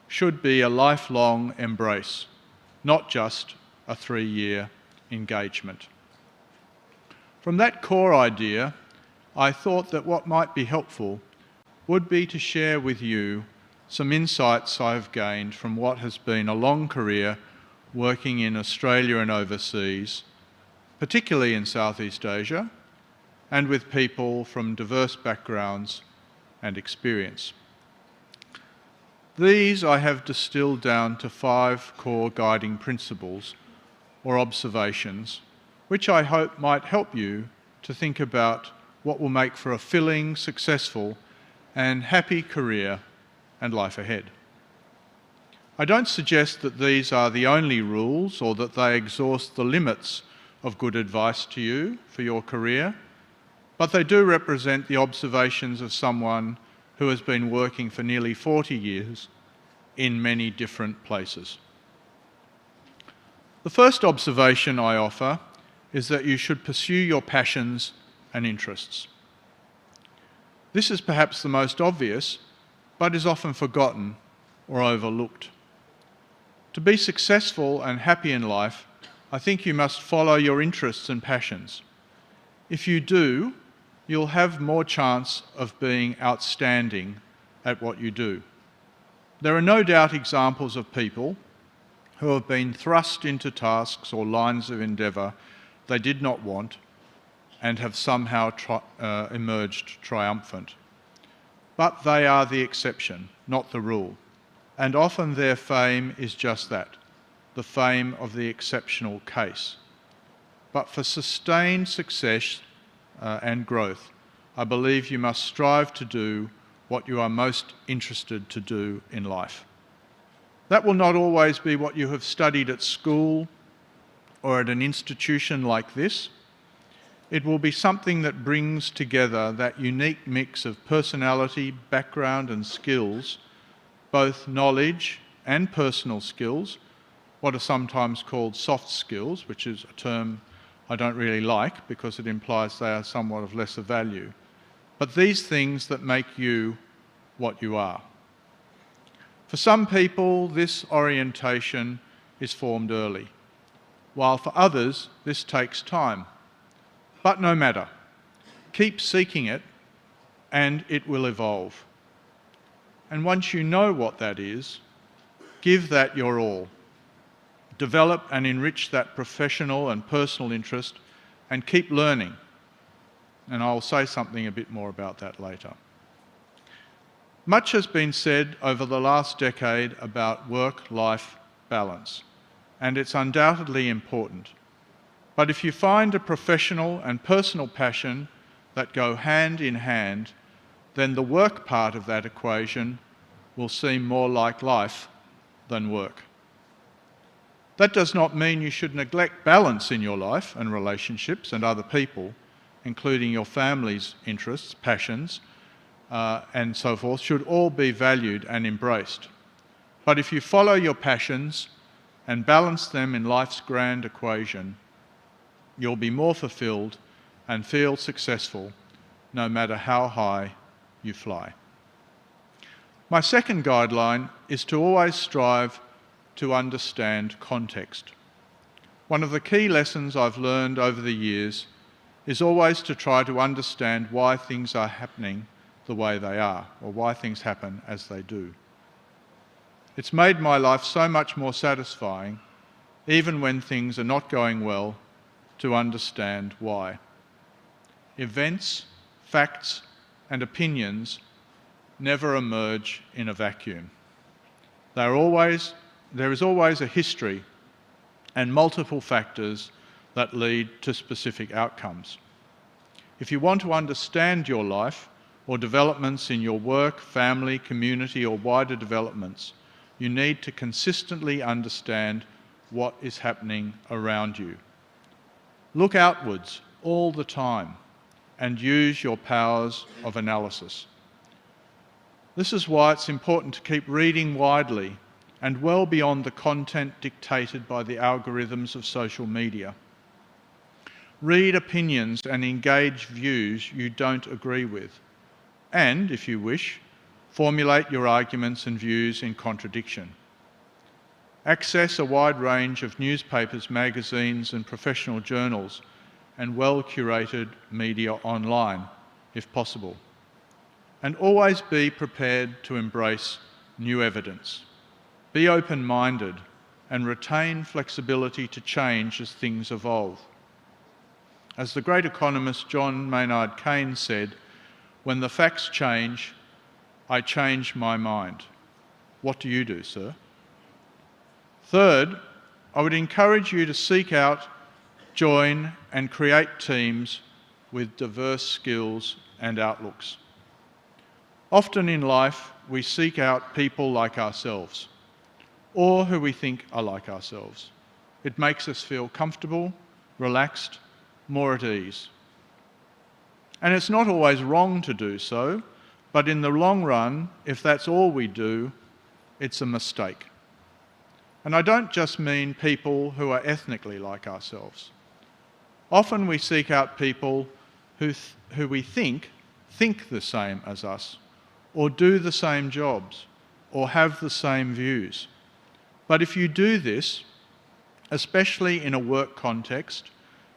should be a lifelong embrace, not just a 3-year engagement. From that core idea, I thought that what might be helpful would be to share with you some insights I've gained from what has been a long career working in Australia and overseas, particularly in Southeast Asia, and with people from diverse backgrounds and experience. These I have distilled down to 5 core guiding principles or observations, which I hope might help you to think about what will make for a filling, successful and happy career and life ahead. I don't suggest that these are the only rules or that they exhaust the limits of good advice to you for your career, but they do represent the observations of someone who has been working for nearly 40 years in many different places. The first observation I offer is that you should pursue your passions and interests. This is perhaps the most obvious, but is often forgotten or overlooked. To be successful and happy in life, I think you must follow your interests and passions. If you do, you'll have more chance of being outstanding at what you do. There are no doubt examples of people who have been thrust into tasks or lines of endeavour they did not want and have somehow emerged triumphant. But they are the exception, not the rule. And often their fame is just that, the fame of the exceptional case. But for sustained success and growth, I believe you must strive to do what you are most interested to do in life. That will not always be what you have studied at school or at an institution like this. It will be something that brings together that unique mix of personality, background and skills, both knowledge and personal skills, what are sometimes called soft skills, which is a term I don't really like because it implies they are somewhat of lesser value. But these things that make you what you are. For some people, this orientation is formed early, while for others, this takes time. But no matter, keep seeking it and it will evolve. And once you know what that is, give that your all. Develop and enrich that professional and personal interest and keep learning. And I'll say something a bit more about that later. Much has been said over the last decade about work-life balance, and it's undoubtedly important. But if you find a professional and personal passion that go hand in hand, then the work part of that equation will seem more like life than work. That does not mean you should neglect balance in your life and relationships and other people, including your family's interests, passions, and so forth, should all be valued and embraced. But if you follow your passions and balance them in life's grand equation, you'll be more fulfilled and feel successful no matter how high you fly. My second guideline is to always strive to understand context. One of the key lessons I've learned over the years is always to try to understand why things are happening the way they are, or why things happen as they do. It's made my life so much more satisfying, even when things are not going well, to understand why. Events, facts, and opinions never emerge in a vacuum. There is always a history and multiple factors that lead to specific outcomes. If you want to understand your life or developments in your work, family, community, or wider developments, you need to consistently understand what is happening around you. Look outwards all the time and use your powers of analysis. This is why it's important to keep reading widely and well beyond the content dictated by the algorithms of social media. Read opinions and engage views you don't agree with, and, if you wish, formulate your arguments and views in contradiction. Access a wide range of newspapers, magazines, and professional journals, and well-curated media online, if possible. And always be prepared to embrace new evidence. Be open-minded and retain flexibility to change as things evolve. As the great economist John Maynard Keynes said, "When the facts change, I change my mind." What do you do, sir? Third, I would encourage you to seek out, join, and create teams with diverse skills and outlooks. Often in life, we seek out people like ourselves, or who we think are like ourselves. It makes us feel comfortable, relaxed, more at ease. And it's not always wrong to do so, but in the long run, if that's all we do, it's a mistake. And I don't just mean people who are ethnically like ourselves. Often we seek out people who we think the same as us, or do the same jobs, or have the same views. But if you do this, especially in a work context,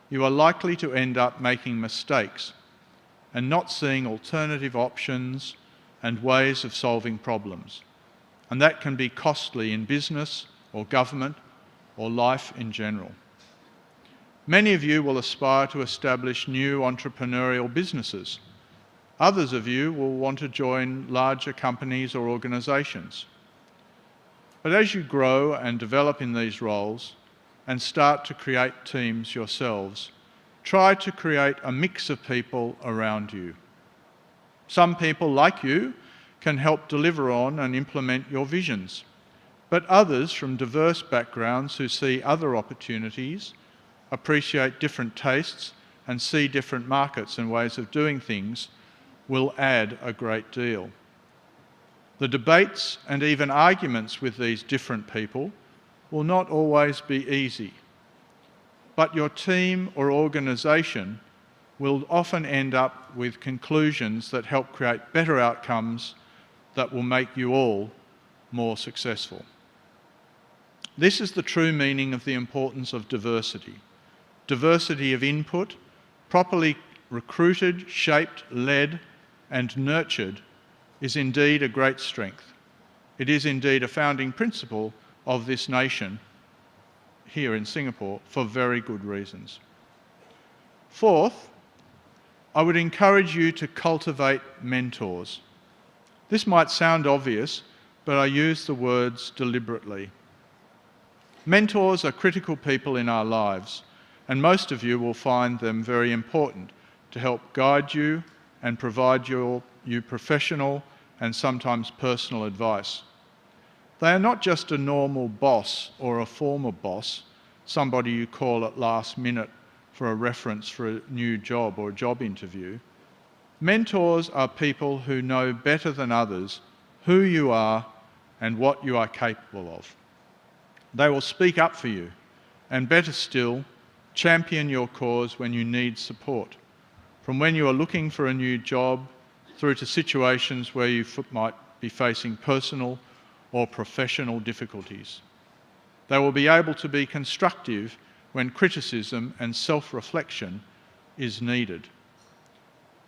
you are likely to end up making mistakes and not seeing alternative options and ways of solving problems. And that can be costly in business or government or life in general. Many of you will aspire to establish new entrepreneurial businesses. Others of you will want to join larger companies or organisations. But as you grow and develop in these roles and start to create teams yourselves, try to create a mix of people around you. Some people, like you, can help deliver on and implement your visions. But others from diverse backgrounds who see other opportunities, appreciate different tastes, and see different markets and ways of doing things will add a great deal. The debates and even arguments with these different people will not always be easy, but your team or organisation will often end up with conclusions that help create better outcomes that will make you all more successful. This is the true meaning of the importance of diversity. Diversity of input, properly recruited, shaped, led, and nurtured, is indeed a great strength. It is indeed a founding principle of this nation here in Singapore for very good reasons. Fourth, I would encourage you to cultivate mentors. This might sound obvious, but I use the words deliberately. Mentors are critical people in our lives, and most of you will find them very important to help guide you and provide you professional and sometimes personal advice. They are not just a normal boss or a former boss, somebody you call at last minute for a reference for a new job or a job interview. Mentors are people who know better than others who you are and what you are capable of. They will speak up for you, and better still, champion your cause when you need support, from when you are looking for a new job through to situations where you might be facing personal or professional difficulties. They will be able to be constructive when criticism and self-reflection is needed.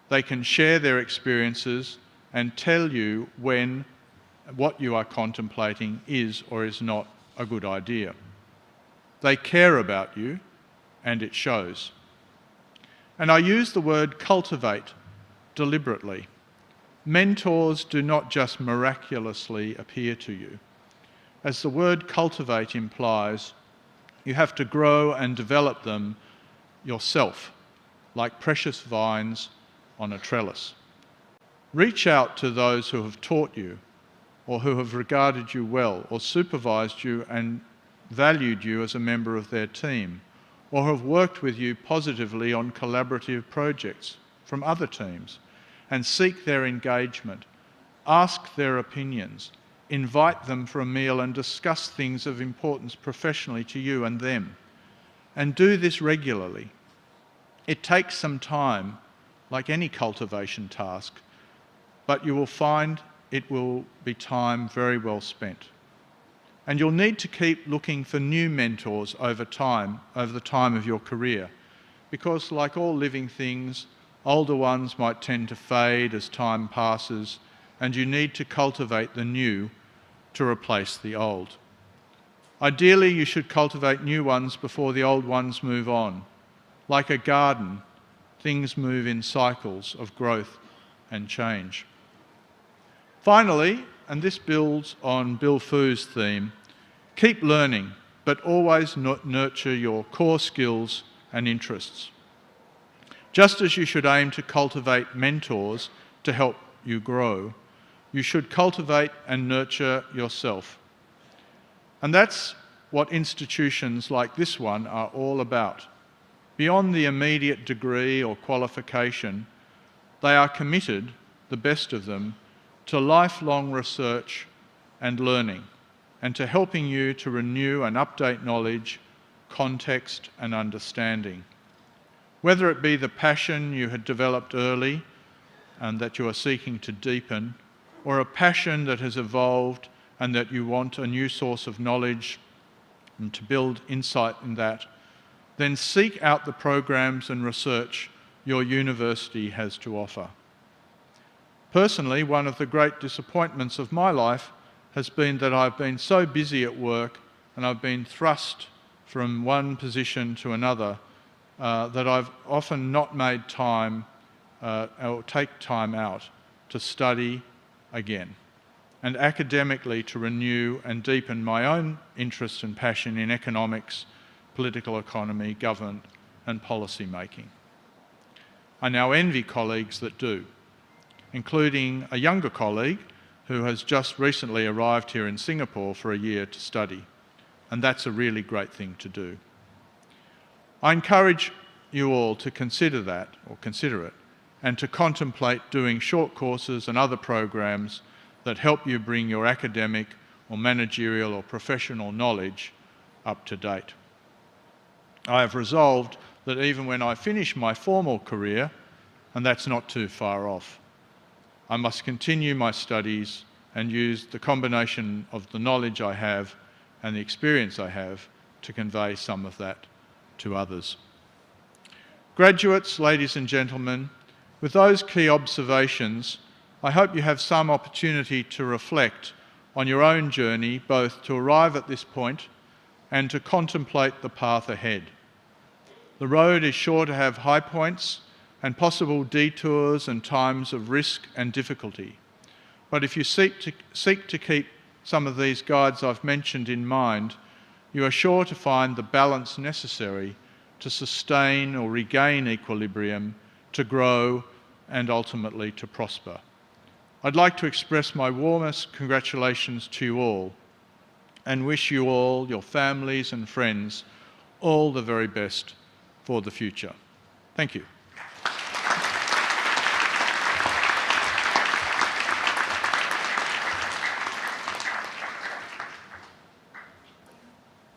They can share their experiences and tell you when what you are contemplating is or is not a good idea. They care about you, and it shows. And I use the word cultivate deliberately. Mentors do not just miraculously appear to you. As the word cultivate implies, you have to grow and develop them yourself, like precious vines on a trellis. Reach out to those who have taught you, or who have regarded you well, or supervised you and valued you as a member of their team, or have worked with you positively on collaborative projects from other teams, and seek their engagement, ask their opinions, invite them for a meal and discuss things of importance professionally to you and them. And do this regularly. It takes some time, like any cultivation task, but you will find it will be time very well spent. And you'll need to keep looking for new mentors over the time of your career, because like all living things, older ones might tend to fade as time passes, and you need to cultivate the new to replace the old. Ideally, you should cultivate new ones before the old ones move on. Like a garden, things move in cycles of growth and change. Finally, and this builds on Bill Fu's theme, keep learning, but always nurture your core skills and interests. Just as you should aim to cultivate mentors to help you grow, you should cultivate and nurture yourself. And that's what institutions like this one are all about. Beyond the immediate degree or qualification, they are committed, the best of them, to lifelong research and learning, and to helping you to renew and update knowledge, context and understanding. Whether it be the passion you had developed early and that you are seeking to deepen, or a passion that has evolved and that you want a new source of knowledge and to build insight in that, then seek out the programs and research your university has to offer. Personally, one of the great disappointments of my life has been that I've been so busy at work and I've been thrust from one position to another that I've often not made time or take time out to study again and academically to renew and deepen my own interest and passion in economics, political economy, government and policy making. I now envy colleagues that do, including a younger colleague who has just recently arrived here in Singapore for a year to study. And that's a really great thing to do. I encourage you all to consider that, or consider it, and to contemplate doing short courses and other programs that help you bring your academic or managerial or professional knowledge up to date. I have resolved that even when I finish my formal career, and that's not too far off, I must continue my studies and use the combination of the knowledge I have and the experience I have to convey some of that to others. Graduates, ladies and gentlemen, with those key observations, I hope you have some opportunity to reflect on your own journey, both to arrive at this point and to contemplate the path ahead. The road is sure to have high points and possible detours and times of risk and difficulty. But if you seek to keep some of these guides I've mentioned in mind, you are sure to find the balance necessary to sustain or regain equilibrium, to grow, and ultimately to prosper. I'd like to express my warmest congratulations to you all and wish you all, your families and friends, all the very best for the future. Thank you.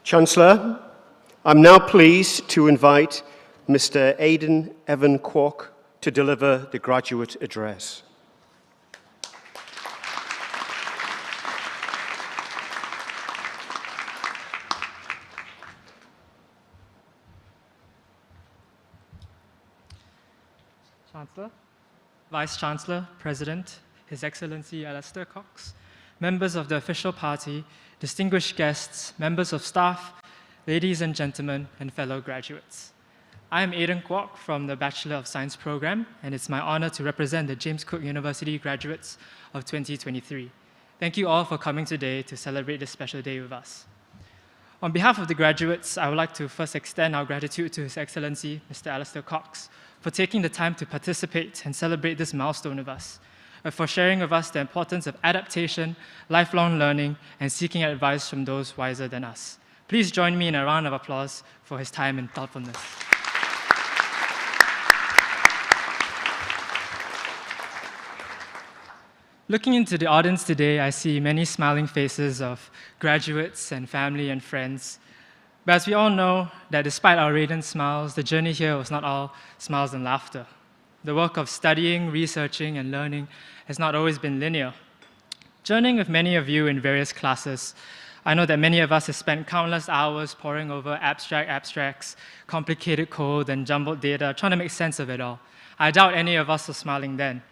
Chancellor, I'm now pleased to invite Mr. Aidan Evan Kwok to deliver the graduate address. Chancellor, Vice-Chancellor, President, His Excellency Alistair Cox, members of the official party, distinguished guests, members of staff, ladies and gentlemen, and fellow graduates. I am Aidan Kwok from the Bachelor of Science program, and it's my honor to represent the James Cook University graduates of 2023. Thank you all for coming today to celebrate this special day with us. On behalf of the graduates, I would like to first extend our gratitude to His Excellency, Mr. Alistair Cox, for taking the time to participate and celebrate this milestone with us, and for sharing with us the importance of adaptation, lifelong learning, and seeking advice from those wiser than us. Please join me in a round of applause for his time and thoughtfulness. Looking into the audience today, I see many smiling faces of graduates and family and friends. But as we all know, that despite our radiant smiles, the journey here was not all smiles and laughter. The work of studying, researching, and learning has not always been linear. Journeying with many of you in various classes, I know that many of us have spent countless hours poring over abstracts, complicated code, and jumbled data, trying to make sense of it all. I doubt any of us were smiling then.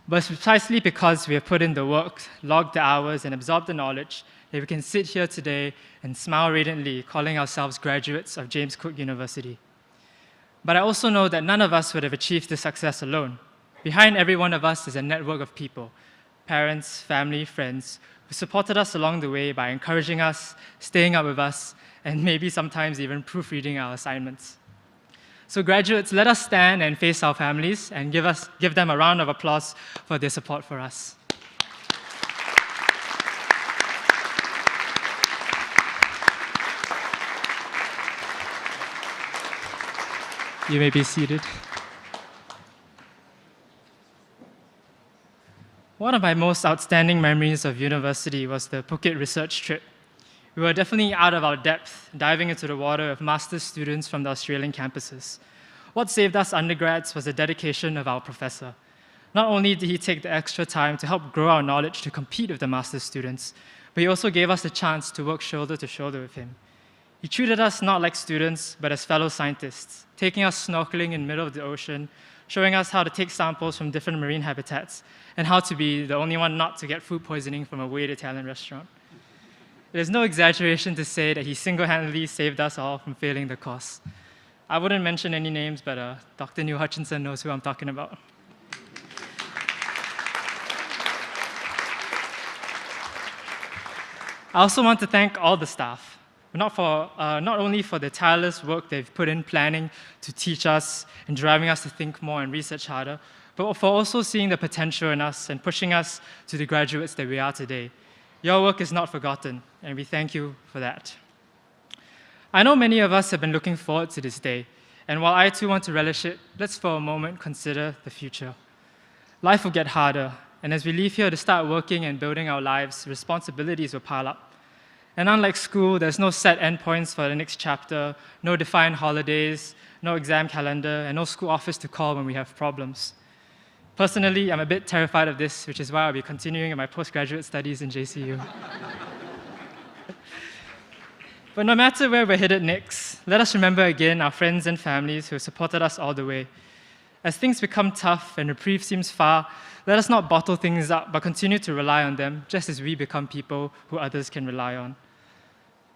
But it's precisely because we have put in the work, logged the hours, and absorbed the knowledge that we can sit here today and smile radiantly, calling ourselves graduates of James Cook University. But I also know that none of us would have achieved this success alone. Behind every one of us is a network of people, parents, family, friends, who supported us along the way by encouraging us, staying up with us, and maybe sometimes even proofreading our assignments. So graduates, let us stand and face our families and give them a round of applause for their support for us. You may be seated. One of my most outstanding memories of university was the Phuket research trip. We were definitely out of our depth, diving into the water of master's students from the Australian campuses. What saved us undergrads was the dedication of our professor. Not only did he take the extra time to help grow our knowledge to compete with the master's students, but he also gave us the chance to work shoulder to shoulder with him. He treated us not like students, but as fellow scientists, taking us snorkeling in the middle of the ocean, showing us how to take samples from different marine habitats, and how to be the only one not to get food poisoning from a weird Italian restaurant. It is no exaggeration to say that he single-handedly saved us all from failing the course. I wouldn't mention any names, but Dr. Neil Hutchinson knows who I'm talking about. I also want to thank all the staff, not only for the tireless work they've put in planning to teach us and driving us to think more and research harder, but for also seeing the potential in us and pushing us to the graduates that we are today. Your work is not forgotten, and we thank you for that. I know many of us have been looking forward to this day, and while I too want to relish it, let's for a moment consider the future. Life will get harder, and as we leave here to start working and building our lives, responsibilities will pile up. And unlike school, there's no set endpoints for the next chapter, no defined holidays, no exam calendar, and no school office to call when we have problems. Personally, I'm a bit terrified of this, which is why I'll be continuing my postgraduate studies in JCU. But no matter where we're headed next, let us remember again our friends and families who have supported us all the way. As things become tough and reprieve seems far, let us not bottle things up, but continue to rely on them, just as we become people who others can rely on.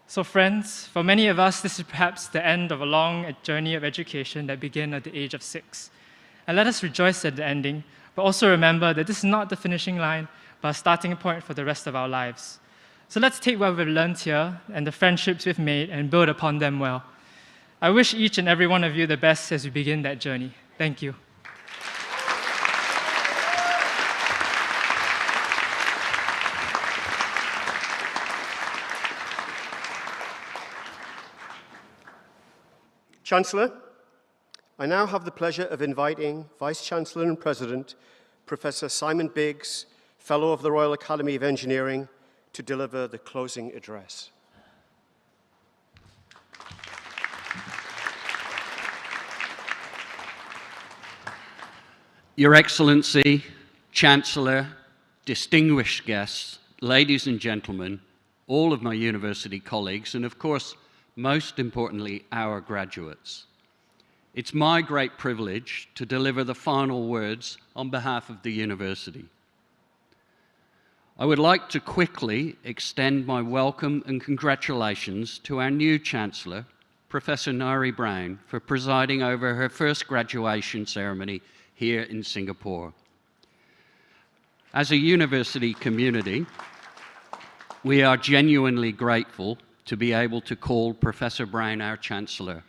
So friends, for many of us, this is perhaps the end of a long journey of education that began at the age of 6. And let us rejoice at the ending, but also remember that this is not the finishing line, but a starting point for the rest of our lives. So let's take what we've learned here and the friendships we've made and build upon them well. I wish each and every one of you the best as we begin that journey. Thank you. Chancellor, I now have the pleasure of inviting Vice-Chancellor and President, Professor Simon Biggs, Fellow of the Royal Academy of Engineering, to deliver the closing address. Your Excellency, Chancellor, distinguished guests, ladies and gentlemen, all of my university colleagues, and of course, most importantly, our graduates. It's my great privilege to deliver the final words on behalf of the university. I would like to quickly extend my welcome and congratulations to our new Chancellor, Professor Nairi Brown, for presiding over her first graduation ceremony here in Singapore. As a university community, we are genuinely grateful to be able to call Professor Brown our Chancellor,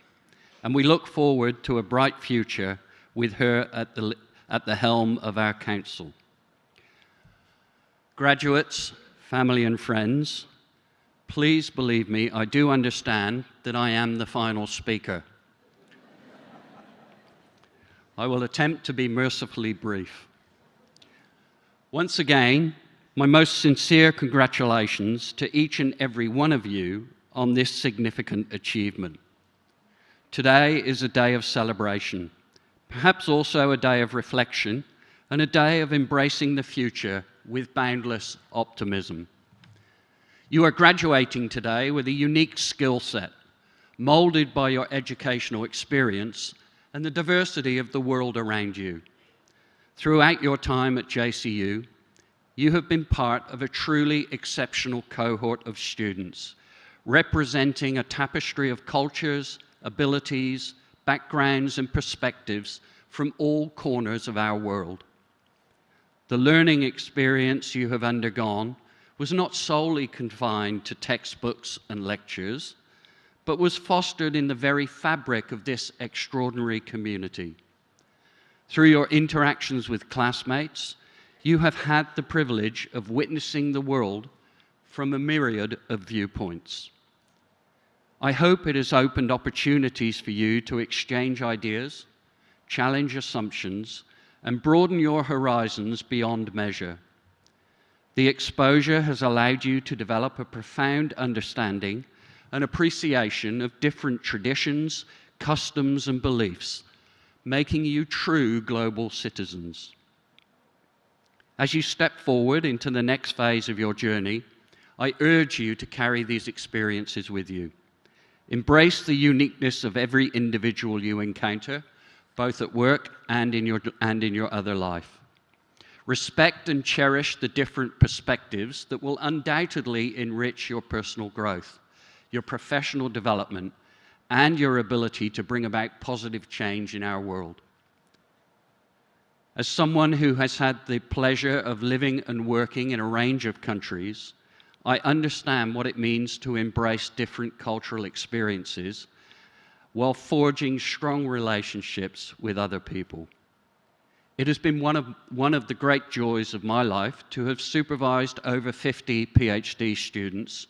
and we look forward to a bright future with her at the helm of our Council. Graduates, family and friends, please believe me, I do understand that I am the final speaker. I will attempt to be mercifully brief. Once again, my most sincere congratulations to each and every one of you on this significant achievement. Today is a day of celebration, perhaps also a day of reflection, and a day of embracing the future with boundless optimism. You are graduating today with a unique skill set, molded by your educational experience and the diversity of the world around you. Throughout your time at JCU, you have been part of a truly exceptional cohort of students, representing a tapestry of cultures, abilities, backgrounds, and perspectives from all corners of our world. The learning experience you have undergone was not solely confined to textbooks and lectures, but was fostered in the very fabric of this extraordinary community. Through your interactions with classmates, you have had the privilege of witnessing the world from a myriad of viewpoints. I hope it has opened opportunities for you to exchange ideas, challenge assumptions, and broaden your horizons beyond measure. The exposure has allowed you to develop a profound understanding and appreciation of different traditions, customs, and beliefs, making you true global citizens. As you step forward into the next phase of your journey, I urge you to carry these experiences with you. Embrace the uniqueness of every individual you encounter, both at work and in your other life. Respect and cherish the different perspectives that will undoubtedly enrich your personal growth, your professional development, and your ability to bring about positive change in our world. As someone who has had the pleasure of living and working in a range of countries, I understand what it means to embrace different cultural experiences while forging strong relationships with other people. It has been one of the great joys of my life to have supervised over 50 PhD students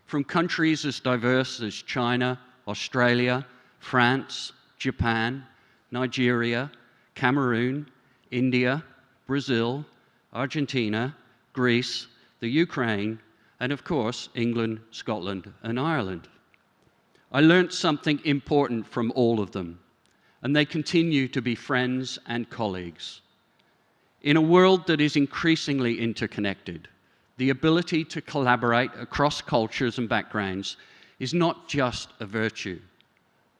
from countries as diverse as China, Australia, France, Japan, Nigeria, Cameroon, India, Brazil, Argentina, Greece, the Ukraine, and of course, England, Scotland, and Ireland. I learnt something important from all of them, and they continue to be friends and colleagues. In a world that is increasingly interconnected, the ability to collaborate across cultures and backgrounds is not just a virtue,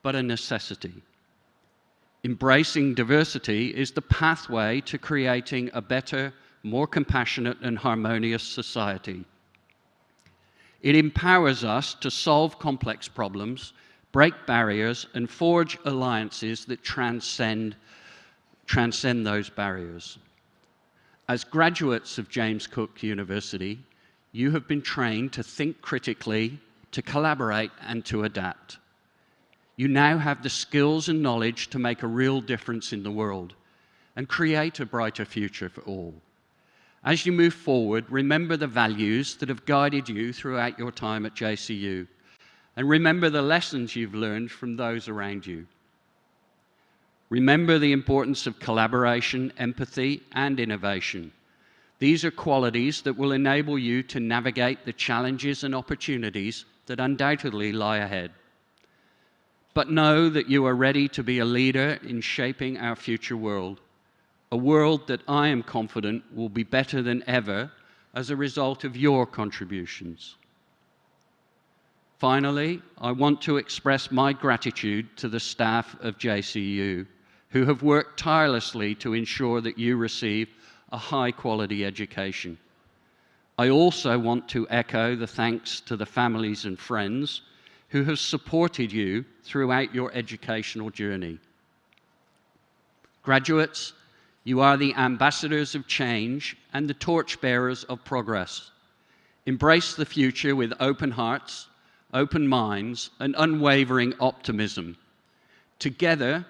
but a necessity. Embracing diversity is the pathway to creating a better, more compassionate and harmonious society. It empowers us to solve complex problems, break barriers, and forge alliances that transcend those barriers. As graduates of James Cook University, you have been trained to think critically, to collaborate, and to adapt. You now have the skills and knowledge to make a real difference in the world and create a brighter future for all. As you move forward, remember the values that have guided you throughout your time at JCU, and remember the lessons you've learned from those around you. Remember the importance of collaboration, empathy, and innovation. These are qualities that will enable you to navigate the challenges and opportunities that undoubtedly lie ahead. But know that you are ready to be a leader in shaping our future world, a world that I am confident will be better than ever as a result of your contributions. Finally, I want to express my gratitude to the staff of JCU, who have worked tirelessly to ensure that you receive a high-quality education. I also want to echo the thanks to the families and friends who have supported you throughout your educational journey. Graduates, you are the ambassadors of change and the torchbearers of progress. Embrace the future with open hearts, open minds, and unwavering optimism. Together,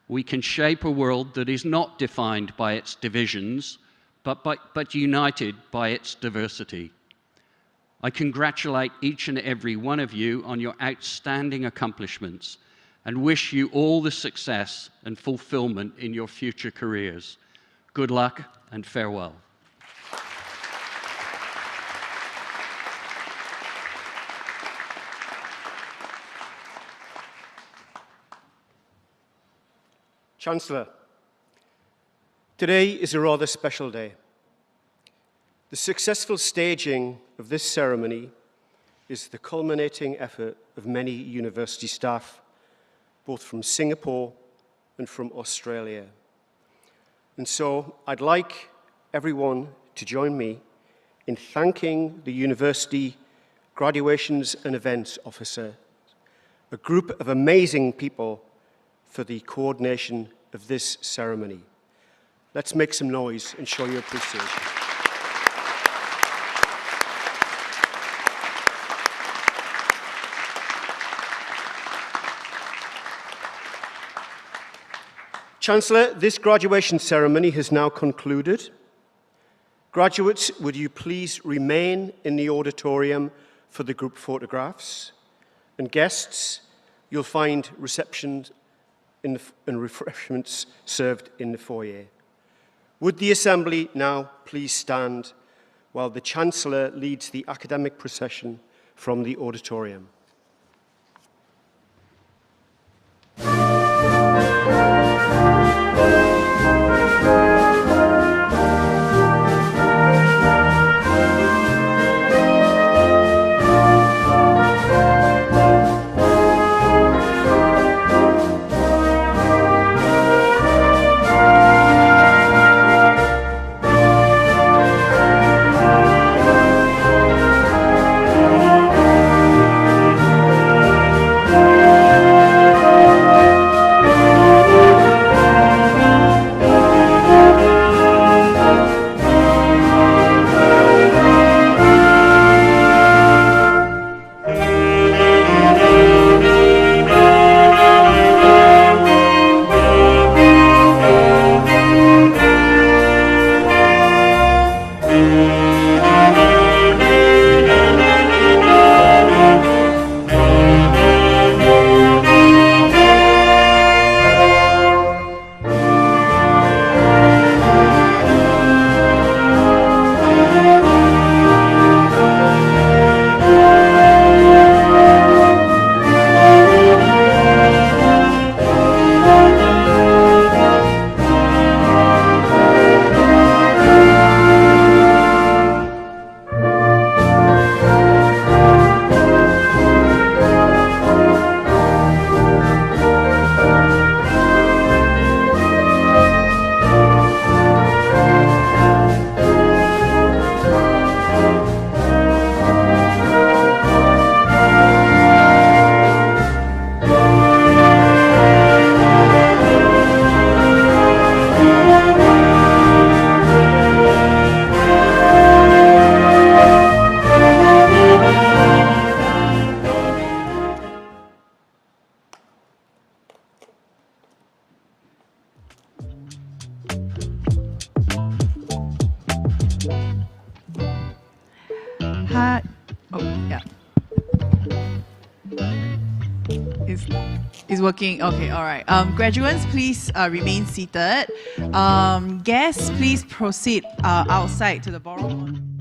we can shape a world that is not defined by its divisions, but united by its diversity. I congratulate each and every one of you on your outstanding accomplishments and wish you all the success and fulfillment in your future careers. Good luck and farewell. Chancellor, today is a rather special day. The successful staging of this ceremony is the culminating effort of many university staff, both from Singapore and from Australia. And so I'd like everyone to join me in thanking the University Graduations and Events Officer, a group of amazing people, for the coordination of this ceremony. Let's make some noise and show your appreciation. Chancellor, this graduation ceremony has now concluded. Graduates, would you please remain in the auditorium for the group photographs? And guests, you'll find reception and refreshments served in the foyer. Would the Assembly now please stand while the Chancellor leads the academic procession from the auditorium? Is working. Okay, all right. Graduates, please remain seated. Guests, please proceed outside to the ballroom.